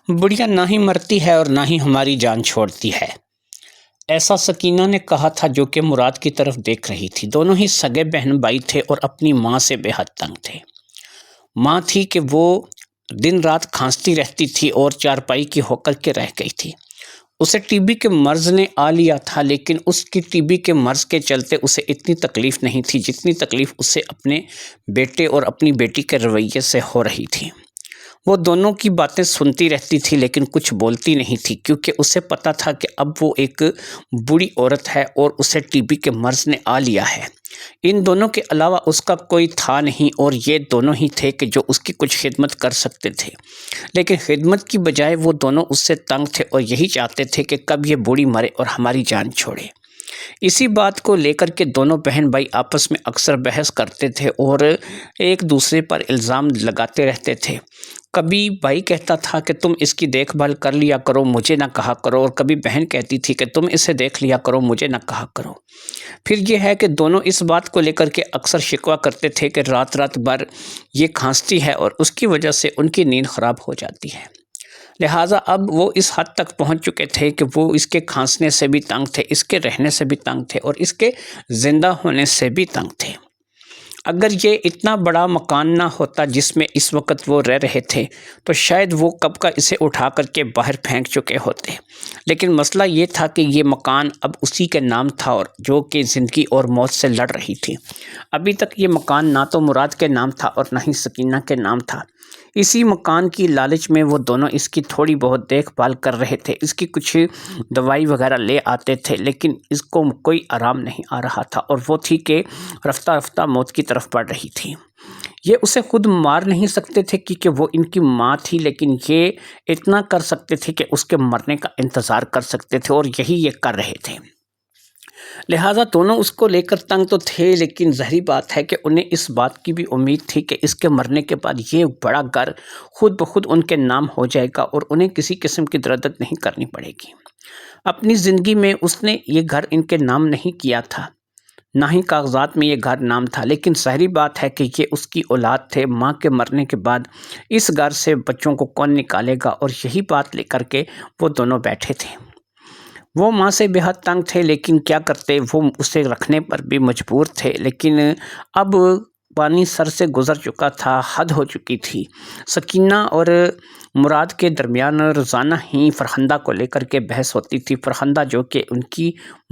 بڑھیا نہ ہی مرتی ہے اور نہ ہی ہماری جان چھوڑتی ہے، ایسا سکینہ نے کہا تھا جو کہ مراد کی طرف دیکھ رہی تھی۔ دونوں ہی سگے بہن بھائی تھے اور اپنی ماں سے بے حد تنگ تھے۔ ماں تھی کہ وہ دن رات کھانستی رہتی تھی اور چارپائی کی ہو کر کے رہ گئی تھی۔ اسے ٹی بی کے مرض نے آ لیا تھا، لیکن اس کی ٹی بی کے مرض کے چلتے اسے اتنی تکلیف نہیں تھی جتنی تکلیف اسے اپنے بیٹے اور اپنی بیٹی کے رویے سے ہو رہی تھی۔ وہ دونوں کی باتیں سنتی رہتی تھی لیکن کچھ بولتی نہیں تھی، کیونکہ اسے پتا تھا کہ اب وہ ایک بوڑھی عورت ہے اور اسے ٹی بی کے مرض نے آ لیا ہے۔ ان دونوں کے علاوہ اس کا کوئی تھا نہیں اور یہ دونوں ہی تھے کہ جو اس کی کچھ خدمت کر سکتے تھے، لیکن خدمت کی بجائے وہ دونوں اس سے تنگ تھے اور یہی چاہتے تھے کہ کب یہ بوڑھی مرے اور ہماری جان چھوڑے۔ اسی بات کو لے کر کے دونوں بہن بھائی آپس میں اکثر بحث کرتے تھے اور ایک دوسرے پر الزام لگاتے رہتے تھے۔ کبھی بھائی کہتا تھا کہ تم اس کی دیکھ بھال کر لیا کرو، مجھے نہ کہا کرو، اور کبھی بہن کہتی تھی کہ تم اسے دیکھ لیا کرو، مجھے نہ کہا کرو۔ پھر یہ ہے کہ دونوں اس بات کو لے کر کے اکثر شکوہ کرتے تھے کہ رات رات بھر یہ کھانستی ہے اور اس کی وجہ سے ان کی نیند خراب ہو جاتی ہے۔ لہٰذا اب وہ اس حد تک پہنچ چکے تھے کہ وہ اس کے کھانسنے سے بھی تنگ تھے، اس کے رہنے سے بھی تنگ تھے اور اس کے زندہ ہونے سے بھی تنگ تھے۔ اگر یہ اتنا بڑا مکان نہ ہوتا جس میں اس وقت وہ رہ رہے تھے تو شاید وہ کب کا اسے اٹھا کر کے باہر پھینک چکے ہوتے، لیکن مسئلہ یہ تھا کہ یہ مکان اب اسی کے نام تھا اور جو کہ زندگی اور موت سے لڑ رہی تھی۔ ابھی تک یہ مکان نہ تو مراد کے نام تھا اور نہ ہی سکینہ کے نام تھا۔ اسی مکان کی لالچ میں وہ دونوں اس کی تھوڑی بہت دیکھ بھال کر رہے تھے، اس کی کچھ دوائی وغیرہ لے آتے تھے، لیکن اس کو کوئی آرام نہیں آ رہا تھا اور وہ تھی کہ رفتہ رفتہ موت کی طرف بڑھ رہی تھی۔ یہ اسے خود مار نہیں سکتے تھے کیونکہ وہ ان کی ماں تھی، لیکن یہ اتنا کر سکتے تھے کہ اس کے مرنے کا انتظار کر سکتے تھے اور یہی یہ کر رہے تھے۔ لہٰذا دونوں اس کو لے کر تنگ تو تھے، لیکن ظاہری بات ہے کہ انہیں اس بات کی بھی امید تھی کہ اس کے مرنے کے بعد یہ بڑا گھر خود بخود ان کے نام ہو جائے گا اور انہیں کسی قسم کی دردت نہیں کرنی پڑے گی۔ اپنی زندگی میں اس نے یہ گھر ان کے نام نہیں کیا تھا، نہ ہی کاغذات میں یہ گھر نام تھا، لیکن ظاہری بات ہے کہ یہ اس کی اولاد تھے۔ ماں کے مرنے کے بعد اس گھر سے بچوں کو کون نکالے گا، اور یہی بات لے کر کے وہ دونوں بیٹھے تھے۔ وہ ماں سے بے حد تنگ تھے، لیکن کیا کرتے، وہ اسے رکھنے پر بھی مجبور تھے، لیکن اب پانی سر سے گزر چکا تھا، حد ہو چکی تھی۔ سکینہ اور مراد کے درمیان روزانہ ہی فرخندہ کو لے کر کے بحث ہوتی تھی، فرخندہ جو کہ ان کی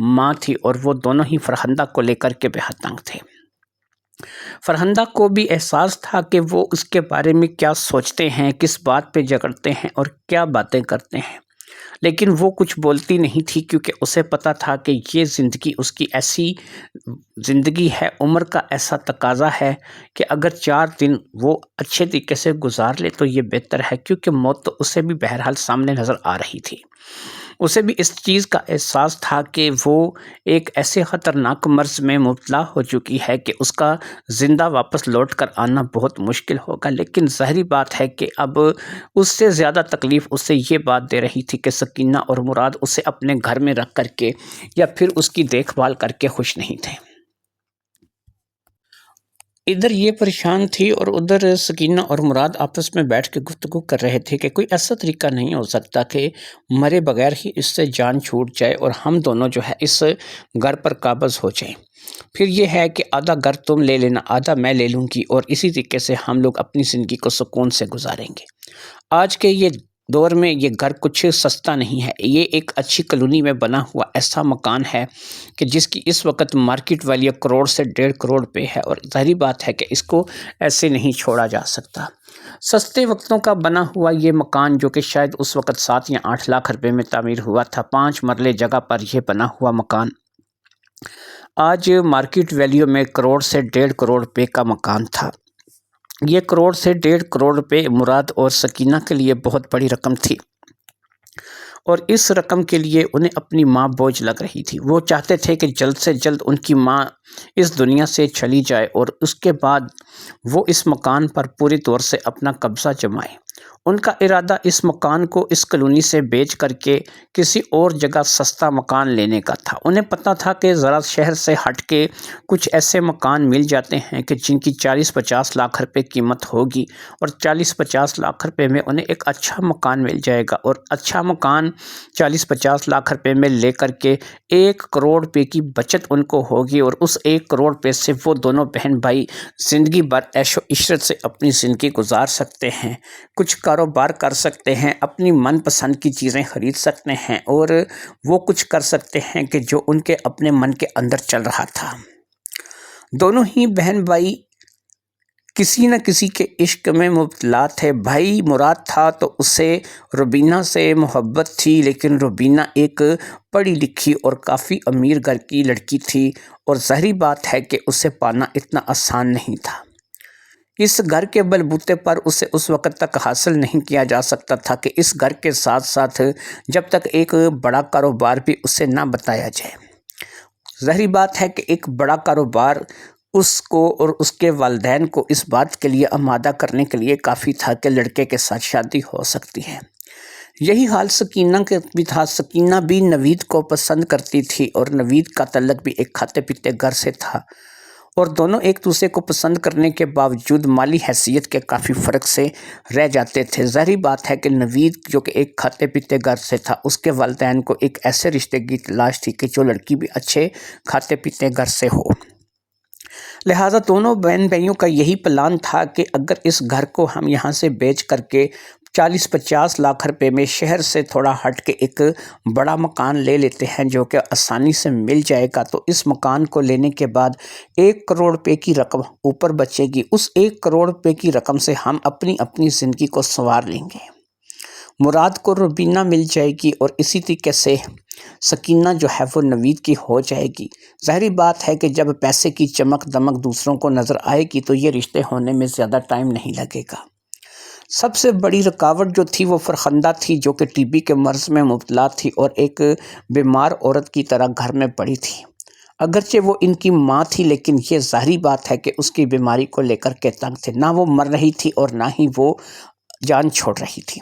ماں تھی، اور وہ دونوں ہی فرخندہ کو لے کر کے بے حد تنگ تھے۔ فرخندہ کو بھی احساس تھا کہ وہ اس کے بارے میں کیا سوچتے ہیں، کس بات پہ جھگڑتے ہیں اور کیا باتیں کرتے ہیں، لیکن وہ کچھ بولتی نہیں تھی کیونکہ اسے پتا تھا کہ یہ زندگی اس کی ایسی زندگی ہے، عمر کا ایسا تقاضا ہے کہ اگر 4 دن وہ اچھے طریقے سے گزار لے تو یہ بہتر ہے، کیونکہ موت تو اسے بھی بہرحال سامنے نظر آ رہی تھی۔ اسے بھی اس چیز کا احساس تھا کہ وہ ایک ایسے خطرناک مرض میں مبتلا ہو چکی ہے کہ اس کا زندہ واپس لوٹ کر آنا بہت مشکل ہوگا، لیکن ظاہری بات ہے کہ اب اس سے زیادہ تکلیف اسے یہ بات دے رہی تھی کہ سکینہ اور مراد اسے اپنے گھر میں رکھ کر کے یا پھر اس کی دیکھ بھال کر کے خوش نہیں تھے۔ ادھر یہ پریشان تھی اور ادھر سکینہ اور مراد آپس میں بیٹھ کے گفتگو کر رہے تھے کہ کوئی ایسا طریقہ نہیں ہو سکتا کہ مرے بغیر ہی اس سے جان چھوٹ جائے اور ہم دونوں جو ہے اس گھر پر قابض ہو جائیں۔ پھر یہ ہے کہ آدھا گھر تم لے لینا، آدھا میں لے لوں گی، اور اسی طریقے سے ہم لوگ اپنی زندگی کو سکون سے گزاریں گے۔ آج کے یہ دور میں یہ گھر کچھ سستا نہیں ہے، یہ ایک اچھی کالونی میں بنا ہوا ایسا مکان ہے کہ جس کی اس وقت مارکیٹ ویلیو 1 کروڑ سے 1.5 کروڑ پہ ہے، اور ظاہری بات ہے کہ اس کو ایسے نہیں چھوڑا جا سکتا۔ سستے وقتوں کا بنا ہوا یہ مکان جو کہ شاید اس وقت 7 یا 8 لاکھ روپے میں تعمیر ہوا تھا، 5 مرلے جگہ پر یہ بنا ہوا مکان آج مارکیٹ ویلیو میں 1 کروڑ سے 1.5 کروڑ روپے کا مکان تھا۔ یہ 1 کروڑ سے 1.5 کروڑ روپے مراد اور سکینہ کے لیے بہت بڑی رقم تھی، اور اس رقم کے لیے انہیں اپنی ماں بوجھ لگ رہی تھی۔ وہ چاہتے تھے کہ جلد سے جلد ان کی ماں اس دنیا سے چلی جائے اور اس کے بعد وہ اس مکان پر پوری طور سے اپنا قبضہ جمائے۔ ان کا ارادہ اس مکان کو اس کالونی سے بیچ کر کے کسی اور جگہ سستا مکان لینے کا تھا۔ انہیں پتہ تھا کہ ذرا شہر سے ہٹ کے کچھ ایسے مکان مل جاتے ہیں کہ جن کی 40-50 لاکھ روپے قیمت ہوگی، اور 40-50 لاکھ روپے میں انہیں ایک اچھا مکان مل جائے گا، اور اچھا مکان 40-50 لاکھ روپے میں لے کر کے 1 کروڑ روپے کی بچت ان کو ہوگی، اور اس 1 کروڑ روپے سے وہ دونوں بہن بھائی زندگی بھر عیش و عشرت سے اپنی زندگی گزار سکتے ہیں، کچھ کاروبار کر سکتے ہیں، اپنی من پسند کی چیزیں خرید سکتے ہیں، اور وہ کچھ کر سکتے ہیں کہ جو ان کے اپنے من کے اندر چل رہا تھا۔ دونوں ہی بہن بھائی کسی نہ کسی کے عشق میں مبتلا تھے۔ بھائی مراد تھا تو اسے روبینہ سے محبت تھی، لیکن روبینہ ایک پڑھی لکھی اور کافی امیر گھر کی لڑکی تھی، اور ظاہری بات ہے کہ اسے پانا اتنا آسان نہیں تھا۔ اس گھر کے بلبوتے پر اسے اس وقت تک حاصل نہیں کیا جا سکتا تھا کہ اس گھر کے ساتھ ساتھ جب تک ایک بڑا کاروبار بھی اسے نہ بتایا جائے۔ ظاہری بات ہے کہ ایک بڑا کاروبار اس کو اور اس کے والدین کو اس بات کے لیے آمادہ کرنے کے لیے کافی تھا کہ لڑکے کے ساتھ شادی ہو سکتی ہے۔ یہی حال سکینہ کے بھی تھا۔ سکینہ بھی نوید کو پسند کرتی تھی، اور نوید کا تعلق بھی ایک کھاتے پیتے گھر سے تھا، اور دونوں ایک دوسرے کو پسند کرنے کے باوجود مالی حیثیت کے کافی فرق سے رہ جاتے تھے۔ ظاہری بات ہے کہ نوید جو کہ ایک کھاتے پیتے گھر سے تھا، اس کے والدین کو ایک ایسے رشتے کی تلاش تھی کہ جو لڑکی بھی اچھے کھاتے پیتے گھر سے ہو۔ لہٰذا دونوں بہن بھائیوں کا یہی پلان تھا کہ اگر اس گھر کو ہم یہاں سے بیچ کر کے 40-50 لاکھ روپے میں شہر سے تھوڑا ہٹ کے ایک بڑا مکان لے لیتے ہیں جو کہ آسانی سے مل جائے گا، تو اس مکان کو لینے کے بعد 1 کروڑ روپے کی رقم اوپر بچے گی۔ اس 1 کروڑ روپے کی رقم سے ہم اپنی زندگی کو سنوار لیں گے۔ مراد کو روبینہ مل جائے گی، اور اسی طریقے سے سکینہ جو ہے وہ نوید کی ہو جائے گی۔ ظاہری بات ہے کہ جب پیسے کی چمک دمک دوسروں کو نظر آئے گی تو یہ رشتے ہونے میں زیادہ ٹائم نہیں لگے گا۔ سب سے بڑی رکاوٹ جو تھی وہ فرخندہ تھی، جو کہ ٹی بی کے مرض میں مبتلا تھی اور ایک بیمار عورت کی طرح گھر میں پڑی تھی۔ اگرچہ وہ ان کی ماں تھی، لیکن یہ ظاہری بات ہے کہ اس کی بیماری کو لے کر کے تنگ تھے۔ نہ وہ مر رہی تھی اور نہ ہی وہ جان چھوڑ رہی تھی۔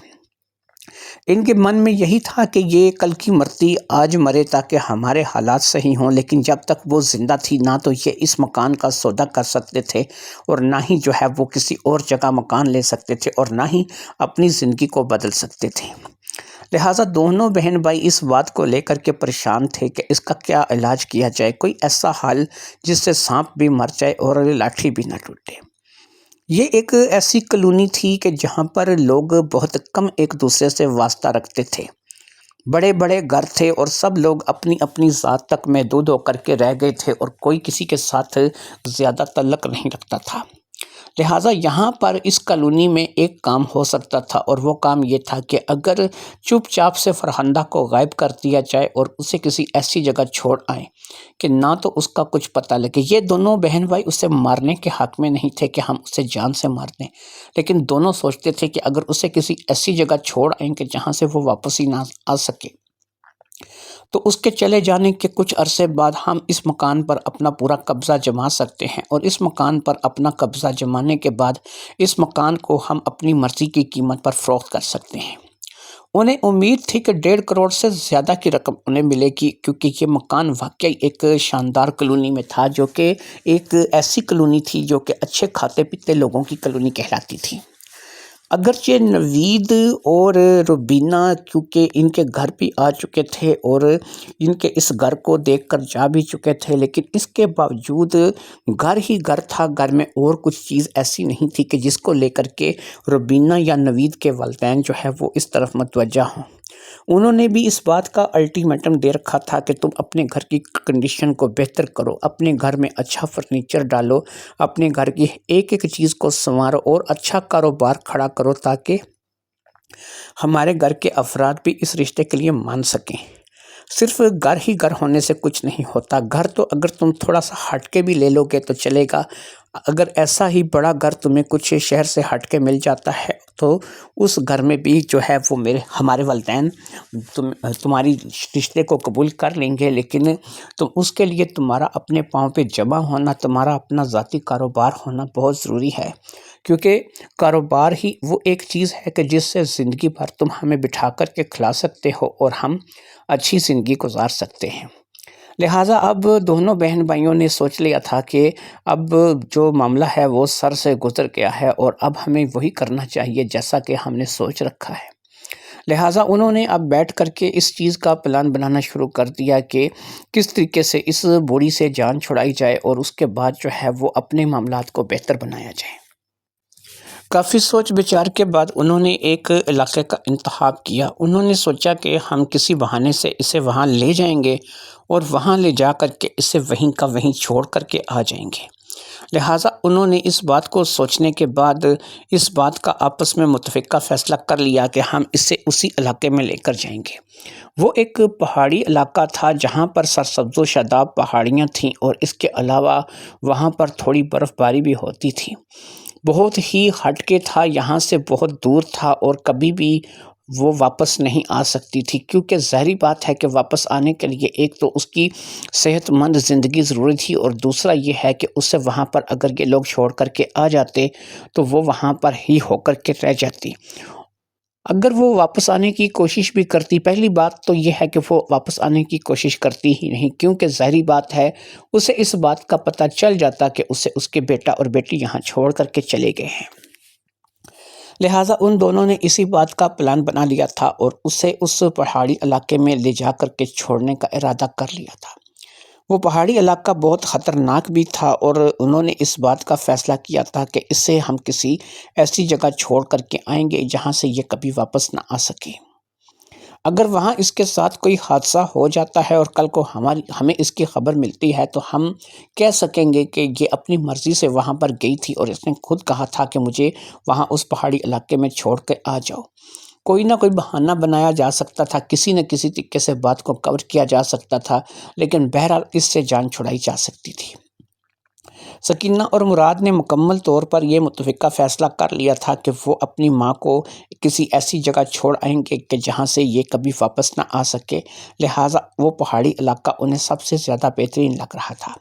ان کے من میں یہی تھا کہ یہ کل کی مرتی آج مرے تاکہ ہمارے حالات صحیح ہوں، لیکن جب تک وہ زندہ تھی نہ تو یہ اس مکان کا سودا کر سکتے تھے، اور نہ ہی جو ہے وہ کسی اور جگہ مکان لے سکتے تھے، اور نہ ہی اپنی زندگی کو بدل سکتے تھے۔ لہٰذا دونوں بہن بھائی اس بات کو لے کر کے پریشان تھے کہ اس کا کیا علاج کیا جائے، کوئی ایسا حل جس سے سانپ بھی مر جائے اور لاٹھی بھی نہ ٹوٹے۔ یہ ایک ایسی کالونی تھی کہ جہاں پر لوگ بہت کم ایک دوسرے سے واسطہ رکھتے تھے۔ بڑے بڑے گھر تھے اور سب لوگ اپنی اپنی ذات تک محدود ہو کر کے رہ گئے تھے، اور کوئی کسی کے ساتھ زیادہ تعلق نہیں رکھتا تھا۔ لہٰذا یہاں پر اس کالونی میں ایک کام ہو سکتا تھا، اور وہ کام یہ تھا کہ اگر چپ چاپ سے فرخندہ کو غائب کر دیا جائے اور اسے کسی ایسی جگہ چھوڑ آئیں کہ نہ تو اس کا کچھ پتہ لگے۔ یہ دونوں بہن بھائی اسے مارنے کے حق میں نہیں تھے کہ ہم اسے جان سے مار دیں، لیکن دونوں سوچتے تھے کہ اگر اسے کسی ایسی جگہ چھوڑ آئیں کہ جہاں سے وہ واپس ہی نہ آ سکے، تو اس کے چلے جانے کے کچھ عرصے بعد ہم اس مکان پر اپنا پورا قبضہ جما سکتے ہیں، اور اس مکان پر اپنا قبضہ جمانے کے بعد اس مکان کو ہم اپنی مرضی کی قیمت پر فروخت کر سکتے ہیں۔ انہیں امید تھی کہ 1.5 کروڑ سے زیادہ کی رقم انہیں ملے گی، کیونکہ یہ مکان واقعی ایک شاندار کالونی میں تھا، جو کہ ایک ایسی کالونی تھی جو کہ اچھے کھاتے پیتے لوگوں کی کالونی کہلاتی تھی۔ اگرچہ نوید اور روبینہ کیونکہ ان کے گھر بھی آ چکے تھے اور ان کے اس گھر کو دیکھ کر جا بھی چکے تھے، لیکن اس کے باوجود گھر ہی گھر تھا، گھر میں اور کچھ چیز ایسی نہیں تھی کہ جس کو لے کر کے روبینہ یا نوید کے والدین جو ہے وہ اس طرف متوجہ ہوں۔ انہوں نے بھی اس بات کا الٹیمیٹم دے رکھا تھا کہ تم اپنے گھر کی کنڈیشن کو بہتر کرو، اپنے گھر میں اچھا فرنیچر ڈالو، اپنے گھر کی ایک ایک چیز کو سنوارو اور اچھا کاروبار کھڑا کرو تاکہ ہمارے گھر کے افراد بھی اس رشتے کے لیے مان سکیں۔ صرف گھر ہی گھر ہونے سے کچھ نہیں ہوتا، گھر تو اگر تم تھوڑا سا ہٹ کے بھی لے لو گے تو چلے گا، اگر ایسا ہی بڑا گھر تمہیں کچھ شہر سے ہٹ کے مل جاتا ہے تو اس گھر میں بھی جو ہے وہ ہمارے والدین تمہاری رشتے کو قبول کر لیں گے، لیکن تم اس کے لیے تمہارا اپنے پاؤں پہ جمع ہونا، تمہارا اپنا ذاتی کاروبار ہونا بہت ضروری ہے، کیونکہ کاروبار ہی وہ ایک چیز ہے کہ جس سے زندگی بھر تم ہمیں بٹھا کر کے کھلا سکتے ہو اور ہم اچھی زندگی گزار سکتے ہیں۔ لہٰذا اب دونوں بہن بھائیوں نے سوچ لیا تھا کہ اب جو معاملہ ہے وہ سر سے گزر گیا ہے اور اب ہمیں وہی کرنا چاہیے جیسا کہ ہم نے سوچ رکھا ہے۔ لہٰذا انہوں نے اب بیٹھ کر کے اس چیز کا پلان بنانا شروع کر دیا کہ کس طریقے سے اس بوڑھی سے جان چھڑائی جائے اور اس کے بعد جو ہے وہ اپنے معاملات کو بہتر بنایا جائے۔ کافی سوچ بچار کے بعد انہوں نے ایک علاقے کا انتخاب کیا۔ انہوں نے سوچا کہ ہم کسی بہانے سے اسے وہاں لے جائیں گے اور وہاں لے جا کر کے اسے وہیں کا وہیں چھوڑ کر کے آ جائیں گے۔ لہٰذا انہوں نے اس بات کو سوچنے کے بعد اس بات کا آپس میں متفقہ فیصلہ کر لیا کہ ہم اسے اسی علاقے میں لے کر جائیں گے۔ وہ ایک پہاڑی علاقہ تھا جہاں پر سرسبز و شاداب پہاڑیاں تھیں اور اس کے علاوہ وہاں پر تھوڑی برف باری بھی ہوتی تھی۔ بہت ہی ہٹ کے تھا، یہاں سے بہت دور تھا اور کبھی بھی وہ واپس نہیں آ سکتی تھی، کیونکہ ظاہری بات ہے کہ واپس آنے کے لیے ایک تو اس کی صحت مند زندگی ضروری تھی اور دوسرا یہ ہے کہ اسے وہاں پر اگر یہ لوگ چھوڑ کر کے آ جاتے تو وہ وہاں پر ہی ہو کر کے رہ جاتی۔ اگر وہ واپس آنے کی کوشش بھی کرتی، پہلی بات تو یہ ہے کہ وہ واپس آنے کی کوشش کرتی ہی نہیں، کیونکہ ظاہری بات ہے اسے اس بات کا پتہ چل جاتا کہ اسے اس کے بیٹا اور بیٹی یہاں چھوڑ کر کے چلے گئے ہیں۔ لہٰذا ان دونوں نے اسی بات کا پلان بنا لیا تھا اور اسے اس پہاڑی علاقے میں لے جا کر کے چھوڑنے کا ارادہ کر لیا تھا۔ وہ پہاڑی علاقہ بہت خطرناک بھی تھا اور انہوں نے اس بات کا فیصلہ کیا تھا کہ اسے ہم کسی ایسی جگہ چھوڑ کر کے آئیں گے جہاں سے یہ کبھی واپس نہ آ سکے۔ اگر وہاں اس کے ساتھ کوئی حادثہ ہو جاتا ہے اور کل کو ہمیں اس کی خبر ملتی ہے تو ہم کہہ سکیں گے کہ یہ اپنی مرضی سے وہاں پر گئی تھی اور اس نے خود کہا تھا کہ مجھے وہاں اس پہاڑی علاقے میں چھوڑ کے آ جاؤ۔ کوئی نہ کوئی بہانہ بنایا جا سکتا تھا، کسی نہ کسی طریقے سے بات کو کور کیا جا سکتا تھا، لیکن بہرحال اس سے جان چھڑائی جا سکتی تھی۔ سکینہ اور مراد نے مکمل طور پر یہ متفقہ فیصلہ کر لیا تھا کہ وہ اپنی ماں کو کسی ایسی جگہ چھوڑ آئیں گے کہ جہاں سے یہ کبھی واپس نہ آ سکے، لہٰذا وہ پہاڑی علاقہ انہیں سب سے زیادہ بہترین لگ رہا تھا۔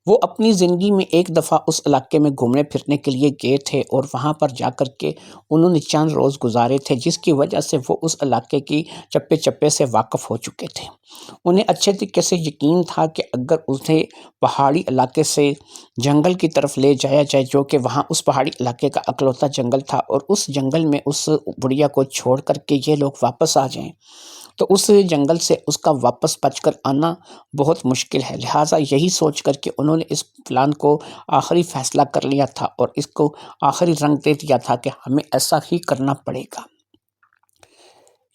وہ اپنی زندگی میں ایک دفعہ اس علاقے میں گھومنے پھرنے کے لیے گئے تھے اور وہاں پر جا کر کے انہوں نے چند روز گزارے تھے، جس کی وجہ سے وہ اس علاقے کی چپے چپے سے واقف ہو چکے تھے۔ انہیں اچھے طریقے سے یقین تھا کہ اگر اسے پہاڑی علاقے سے جنگل کی طرف لے جایا جائے، جو کہ وہاں اس پہاڑی علاقے کا اکلوتا جنگل تھا، اور اس جنگل میں اس بڑھیا کو چھوڑ کر کے یہ لوگ واپس آ جائیں تو اس جنگل سے اس کا واپس بچ کر آنا بہت مشکل ہے۔ لہٰذا یہی سوچ کر کے انہوں نے اس پلان کو آخری فیصلہ کر لیا تھا اور اس کو آخری رنگ دے دیا تھا کہ ہمیں ایسا ہی کرنا پڑے گا۔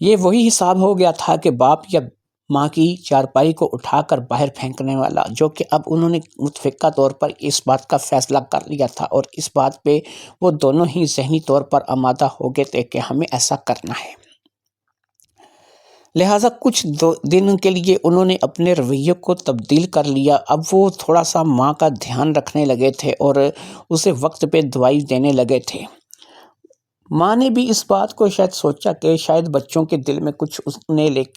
یہ وہی حساب ہو گیا تھا کہ باپ یا ماں کی چارپائی کو اٹھا کر باہر پھینکنے والا، جو کہ اب انہوں نے متفقہ طور پر اس بات کا فیصلہ کر لیا تھا اور اس بات پہ وہ دونوں ہی ذہنی طور پر آمادہ ہو گئے تھے کہ ہمیں ایسا کرنا ہے۔ لہٰذا کچھ دن کے لیے انہوں نے اپنے رویے کو تبدیل کر لیا۔ اب وہ تھوڑا سا ماں کا دھیان رکھنے لگے تھے اور اسے وقت پہ دوائی دینے لگے تھے۔ ماں نے بھی اس بات کو شاید سوچا کہ شاید بچوں کے دل میں کچھ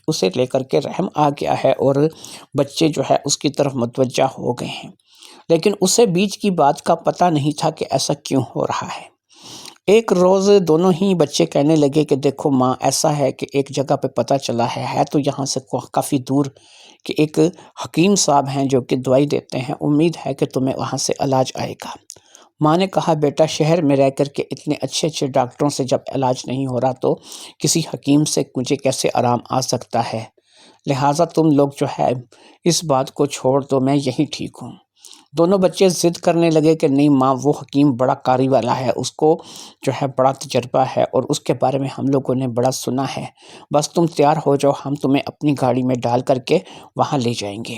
اسے لے کر کے رحم آ گیا ہے اور بچے جو ہے اس کی طرف متوجہ ہو گئے ہیں، لیکن اسے بیچ کی بات کا پتہ نہیں تھا کہ ایسا کیوں ہو رہا ہے۔ ایک روز دونوں ہی بچے کہنے لگے کہ دیکھو ماں، ایسا ہے کہ ایک جگہ پہ پتہ چلا ہے تو یہاں سے کافی دور، کہ ایک حکیم صاحب ہیں جو کہ دوائی دیتے ہیں، امید ہے کہ تمہیں وہاں سے علاج آئے گا۔ ماں نے کہا بیٹا، شہر میں رہ کر کے اتنے اچھے اچھے ڈاکٹروں سے جب علاج نہیں ہو رہا تو کسی حکیم سے مجھے کیسے آرام آ سکتا ہے؟ لہٰذا تم لوگ جو ہے اس بات کو چھوڑ دو، میں یہی ٹھیک ہوں۔ دونوں بچے ضد کرنے لگے کہ نہیں ماں، وہ حکیم بڑا کاری والا ہے، اس کو جو ہے بڑا تجربہ ہے اور اس کے بارے میں ہم لوگوں نے بڑا سنا ہے، بس تم تیار ہو جاؤ، ہم تمہیں اپنی گاڑی میں ڈال کر کے وہاں لے جائیں گے۔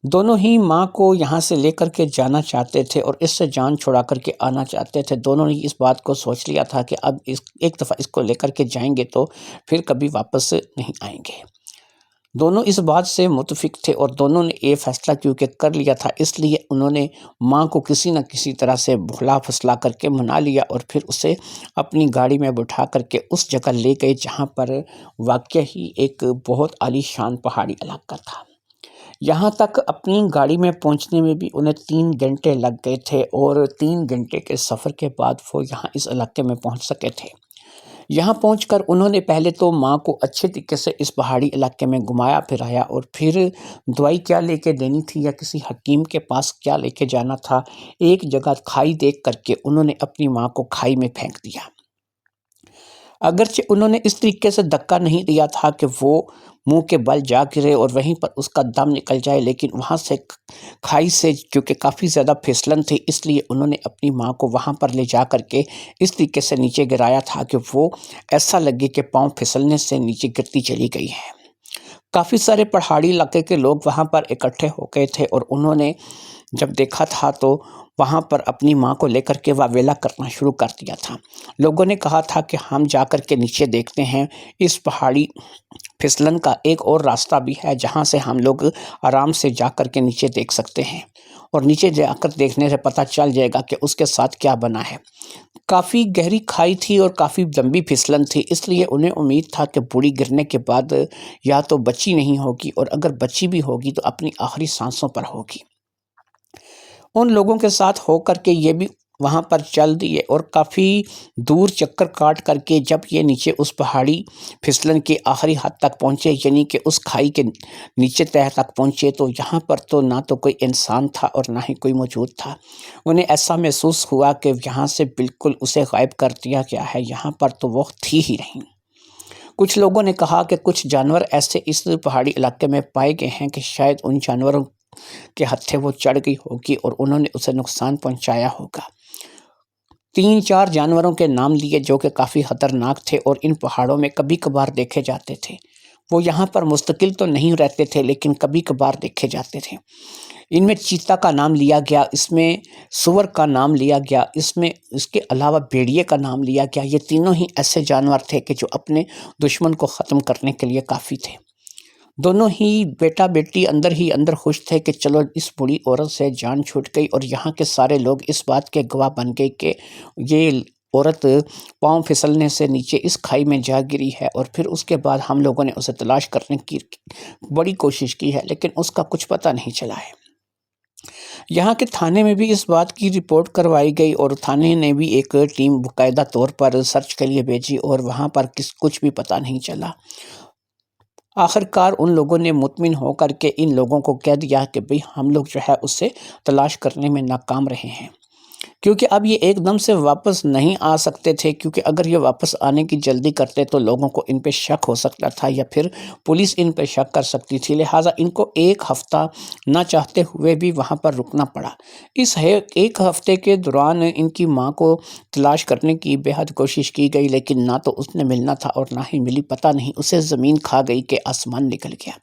دونوں ہی ماں کو یہاں سے لے کر کے جانا چاہتے تھے اور اس سے جان چھڑا کر کے آنا چاہتے تھے۔ دونوں نے اس بات کو سوچ لیا تھا کہ اب ایک دفعہ اس کو لے کر کے جائیں گے تو پھر کبھی واپس نہیں آئیں گے۔ دونوں اس بات سے متفق تھے اور دونوں نے یہ فیصلہ کیونکہ کر لیا تھا، اس لیے انہوں نے ماں کو کسی نہ کسی طرح سے بھلا پھسلا کر کے منا لیا اور پھر اسے اپنی گاڑی میں بٹھا کر کے اس جگہ لے گئے جہاں پر واقع ہی ایک بہت عالی شان پہاڑی علاقہ تھا۔ یہاں تک اپنی گاڑی میں پہنچنے میں بھی انہیں 3 گھنٹے لگ گئے تھے اور 3 گھنٹے کے سفر کے بعد وہ یہاں اس علاقے میں پہنچ سکے تھے۔ یہاں پہنچ کر انہوں نے پہلے تو ماں کو اچھے طریقے سے اس پہاڑی علاقے میں گھمایا پھرایا اور پھر دوائی کیا لے کے دینی تھی یا کسی حکیم کے پاس کیا لے کے جانا تھا، ایک جگہ کھائی دیکھ کر کے انہوں نے اپنی ماں کو کھائی میں پھینک دیا۔ اگرچہ انہوں نے اس طریقے سے دھکا نہیں دیا تھا کہ وہ منہ کے بل جا گرے اور وہیں پر اس کا دم نکل جائے، لیکن وہاں سے کھائی سے کیونکہ کافی زیادہ پھسلن تھی، اس لیے انہوں نے اپنی ماں کو وہاں پر لے جا کر کے اس طریقے سے نیچے گرایا تھا کہ وہ ایسا لگے کہ پاؤں پھسلنے سے نیچے گرتی چلی گئی ہے۔ کافی سارے پہاڑی علاقے کے لوگ وہاں پر اکٹھے ہو گئے تھے اور انہوں نے جب دیکھا تھا تو وہاں پر اپنی ماں کو لے کر کے واویلا کرنا شروع کر دیا تھا۔ لوگوں نے کہا تھا کہ ہم جا کر کے نیچے دیکھتے ہیں، اس پہاڑی پھسلن کا ایک اور راستہ بھی ہے جہاں سے ہم لوگ آرام سے جا کر کے نیچے دیکھ سکتے ہیں اور نیچے جا کر دیکھنے سے پتہ چل جائے گا کہ اس کے ساتھ کیا بنا ہے۔ کافی گہری کھائی تھی اور کافی لمبی پھسلن تھی، اس لیے انہیں امید تھا کہ بوڑھی گرنے کے بعد یا تو بچی نہیں ہوگی اور اگر بچی بھی ہوگی تو اپنی آخری سانسوں پر ہوگی۔ ان لوگوں کے ساتھ ہو کر کے یہ بھی وہاں پر چل دیے اور کافی دور چکر کاٹ کر کے جب یہ نیچے اس پہاڑی پھسلن کے آخری حد تک پہنچے، یعنی کہ اس کھائی کے نیچے تہہ تک پہنچے، تو یہاں پر تو نہ تو کوئی انسان تھا اور نہ ہی کوئی موجود تھا۔ انہیں ایسا محسوس ہوا کہ یہاں سے بالکل اسے غائب کر دیا گیا ہے، یہاں پر تو وہ تھی ہی نہیں۔ کچھ لوگوں نے کہا کہ کچھ جانور ایسے اس پہاڑی علاقے میں پائے گئے ہیں کہ شاید ان جانوروں کے ہتھے وہ چڑھ گئی ہوگی اور انہوں نے اسے نقصان پہنچایا ہوگا۔ 3-4 جانوروں کے نام لیے جو کہ کافی خطرناک تھے اور ان پہاڑوں میں کبھی کبھار دیکھے جاتے تھے۔ وہ یہاں پر مستقل تو نہیں رہتے تھے لیکن کبھی کبھار دیکھے جاتے تھے۔ ان میں چیتا کا نام لیا گیا، اس میں سور کا نام لیا گیا، اس کے علاوہ بھیڑیے کا نام لیا گیا۔ یہ تینوں ہی ایسے جانور تھے کہ جو اپنے دشمن کو ختم کرنے کے لیے کافی تھے۔ دونوں ہی بیٹا بیٹی اندر ہی اندر خوش تھے کہ چلو اس بڑی عورت سے جان چھوٹ گئی، اور یہاں کے سارے لوگ اس بات کے گواہ بن گئے کہ یہ عورت پاؤں پھسلنے سے نیچے اس کھائی میں جا گری ہے، اور پھر اس کے بعد ہم لوگوں نے اسے تلاش کرنے کی بڑی کوشش کی ہے لیکن اس کا کچھ پتہ نہیں چلا ہے۔ یہاں کے تھانے میں بھی اس بات کی رپورٹ کروائی گئی اور تھانے نے بھی ایک ٹیم باقاعدہ طور پر سرچ کے لیے بھیجی اور وہاں پر کچھ بھی پتہ نہیں چلا۔ آخرکار ان لوگوں نے مطمئن ہو کر کے ان لوگوں کو کہہ دیا کہ بھئی ہم لوگ جو ہے اس سے تلاش کرنے میں ناکام رہے ہیں، کیونکہ اب یہ ایک دم سے واپس نہیں آ سکتے تھے، کیونکہ اگر یہ واپس آنے کی جلدی کرتے تو لوگوں کو ان پہ شک ہو سکتا تھا یا پھر پولیس ان پہ شک کر سکتی تھی، لہٰذا ان کو ایک ہفتہ نہ چاہتے ہوئے بھی وہاں پر رکنا پڑا۔ اس ایک ہفتے کے دوران ان کی ماں کو تلاش کرنے کی بے حد کوشش کی گئی لیکن نہ تو اس نے ملنا تھا اور نہ ہی ملی، پتہ نہیں اسے زمین کھا گئی کہ آسمان نکل گیا۔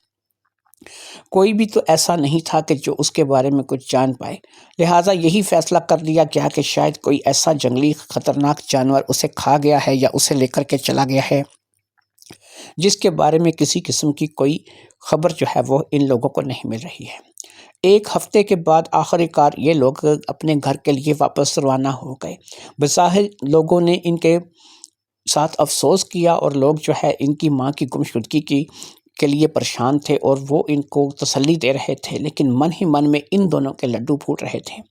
کوئی بھی تو ایسا نہیں تھا کہ جو اس کے بارے میں کچھ جان پائے، لہٰذا یہی فیصلہ کر لیا گیا کہ شاید کوئی ایسا جنگلی خطرناک جانور اسے کھا گیا ہے یا اسے لے کر کے چلا گیا ہے جس کے بارے میں کسی قسم کی کوئی خبر جو ہے وہ ان لوگوں کو نہیں مل رہی ہے۔ ایک ہفتے کے بعد آخرکار یہ لوگ اپنے گھر کے لیے واپس روانہ ہو گئے۔ بظاہر لوگوں نے ان کے ساتھ افسوس کیا اور لوگ جو ہے ان کی ماں کی گمشدگی کے لیے پریشان تھے اور وہ ان کو تسلی دے رہے تھے، لیکن من ہی من میں ان دونوں کے لڈو پھوٹ رہے تھے۔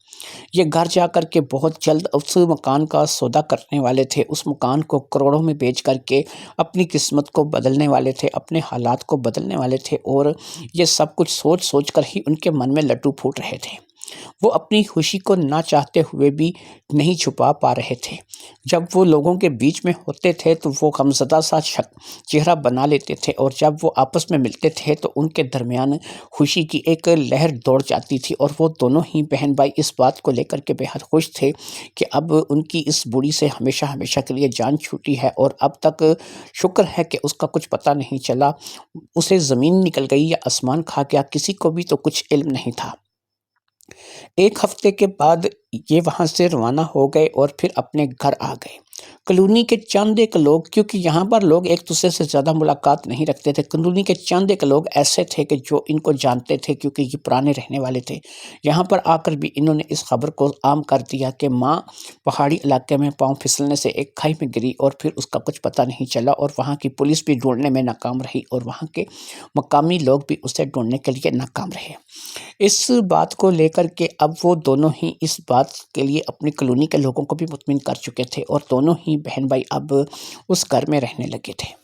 یہ گھر جا کر کے بہت جلد اس مکان کا سودا کرنے والے تھے، اس مکان کو کروڑوں میں بیچ کر کے اپنی قسمت کو بدلنے والے تھے، اپنے حالات کو بدلنے والے تھے، اور یہ سب کچھ سوچ سوچ کر ہی ان کے من میں لڈو پھوٹ رہے تھے۔ وہ اپنی خوشی کو نہ چاہتے ہوئے بھی نہیں چھپا پا رہے تھے۔ جب وہ لوگوں کے بیچ میں ہوتے تھے تو وہ غمزدہ سا چہرہ بنا لیتے تھے، اور جب وہ آپس میں ملتے تھے تو ان کے درمیان خوشی کی ایک لہر دوڑ جاتی تھی، اور وہ دونوں ہی بہن بھائی اس بات کو لے کر کے بے حد خوش تھے کہ اب ان کی اس بوڑھی سے ہمیشہ ہمیشہ کے لیے جان چھوٹی ہے، اور اب تک شکر ہے کہ اس کا کچھ پتہ نہیں چلا، اسے زمین نکل گئی یا آسمان کھا گیا، کسی کو بھی تو کچھ علم نہیں تھا۔ ایک ہفتے کے بعد یہ وہاں سے روانہ ہو گئے اور پھر اپنے گھر آ گئے۔ کالونی کے چند ایک لوگ، کیونکہ یہاں پر لوگ ایک دوسرے سے زیادہ ملاقات نہیں رکھتے تھے، کالونی کے چند ایک لوگ ایسے تھے کہ جو ان کو جانتے تھے کیونکہ یہ پرانے رہنے والے تھے۔ یہاں پر آ کر بھی انہوں نے اس خبر کو عام کر دیا کہ ماں پہاڑی علاقے میں پاؤں پھسلنے سے ایک کھائی میں گری اور پھر اس کا کچھ پتہ نہیں چلا، اور وہاں کی پولیس بھی ڈھونڈنے میں ناکام رہی اور وہاں کے مقامی لوگ بھی اسے ڈھونڈنے کے لیے ناکام رہے۔ اس بات کو لے کر کے اب وہ دونوں ہی اس بات کے لیے اپنی کالونی کے لوگوں کو بھی مطمئن کر چکے تھے اور دونوں ہی بہن بھائی اب اس گھر میں رہنے لگے تھے۔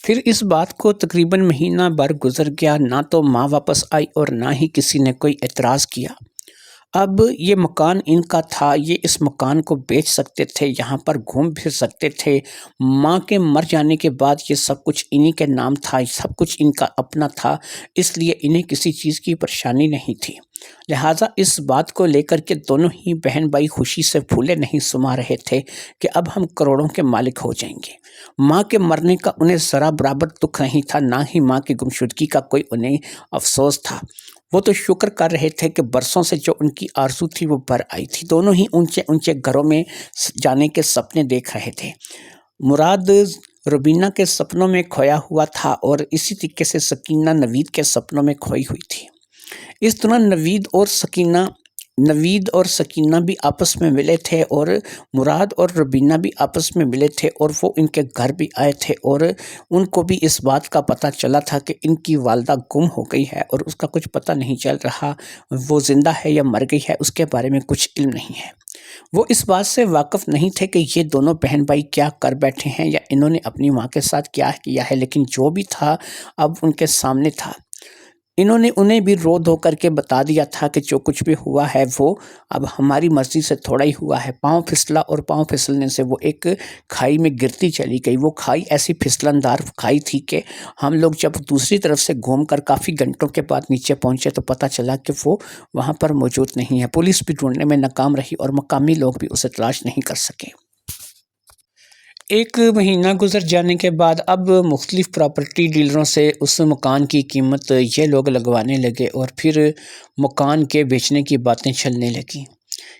پھر اس بات کو تقریباً مہینہ بھر گزر گیا، نہ تو ماں واپس آئی اور نہ ہی کسی نے کوئی اعتراض کیا۔ اب یہ مکان ان کا تھا، یہ اس مکان کو بیچ سکتے تھے، یہاں پر گھوم پھر سکتے تھے۔ ماں کے مر جانے کے بعد یہ سب کچھ انہی کے نام تھا، سب کچھ ان کا اپنا تھا، اس لیے انہیں کسی چیز کی پریشانی نہیں تھی۔ لہٰذا اس بات کو لے کر کے دونوں ہی بہن بھائی خوشی سے پھولے نہیں سما رہے تھے کہ اب ہم کروڑوں کے مالک ہو جائیں گے۔ ماں کے مرنے کا انہیں ذرا برابر دکھ نہیں تھا، نہ ہی ماں کی گمشدگی کا کوئی انہیں افسوس تھا۔ وہ تو شکر کر رہے تھے کہ برسوں سے جو ان کی آرزو تھی وہ بھر آئی تھی۔ دونوں ہی اونچے اونچے گھروں میں جانے کے سپنے دیکھ رہے تھے۔ مراد روبینہ کے سپنوں میں کھویا ہوا تھا اور اسی طریقے سے سکینہ نوید کے سپنوں میں کھوئی ہوئی تھی۔ اس طرح نوید اور سکینہ بھی آپس میں ملے تھے اور مراد اور روبینہ بھی آپس میں ملے تھے، اور وہ ان کے گھر بھی آئے تھے اور ان کو بھی اس بات کا پتہ چلا تھا کہ ان کی والدہ گم ہو گئی ہے اور اس کا کچھ پتہ نہیں چل رہا، وہ زندہ ہے یا مر گئی ہے اس کے بارے میں کچھ علم نہیں ہے۔ وہ اس بات سے واقف نہیں تھے کہ یہ دونوں بہن بھائی کیا کر بیٹھے ہیں یا انہوں نے اپنی ماں کے ساتھ کیا کیا ہے، لیکن جو بھی تھا اب ان کے سامنے تھا۔ انہوں نے انہیں بھی رو دھو کر کے بتا دیا تھا کہ جو کچھ بھی ہوا ہے وہ اب ہماری مرضی سے تھوڑا ہی ہوا ہے۔ پاؤں پھسلا اور پاؤں پھسلنے سے وہ ایک کھائی میں گرتی چلی گئی۔ وہ کھائی ایسی پھسلن دار کھائی تھی کہ ہم لوگ جب دوسری طرف سے گھوم کر کافی گھنٹوں کے بعد نیچے پہنچے تو پتہ چلا کہ وہ وہاں پر موجود نہیں ہے۔ پولیس بھی ڈھونڈنے میں ناکام رہی اور مقامی لوگ بھی اسے تلاش نہیں کر سکے۔ ایک مہینہ گزر جانے کے بعد اب مختلف پراپرٹی ڈیلروں سے اس مکان کی قیمت یہ لوگ لگوانے لگے اور پھر مکان کے بیچنے کی باتیں چلنے لگیں۔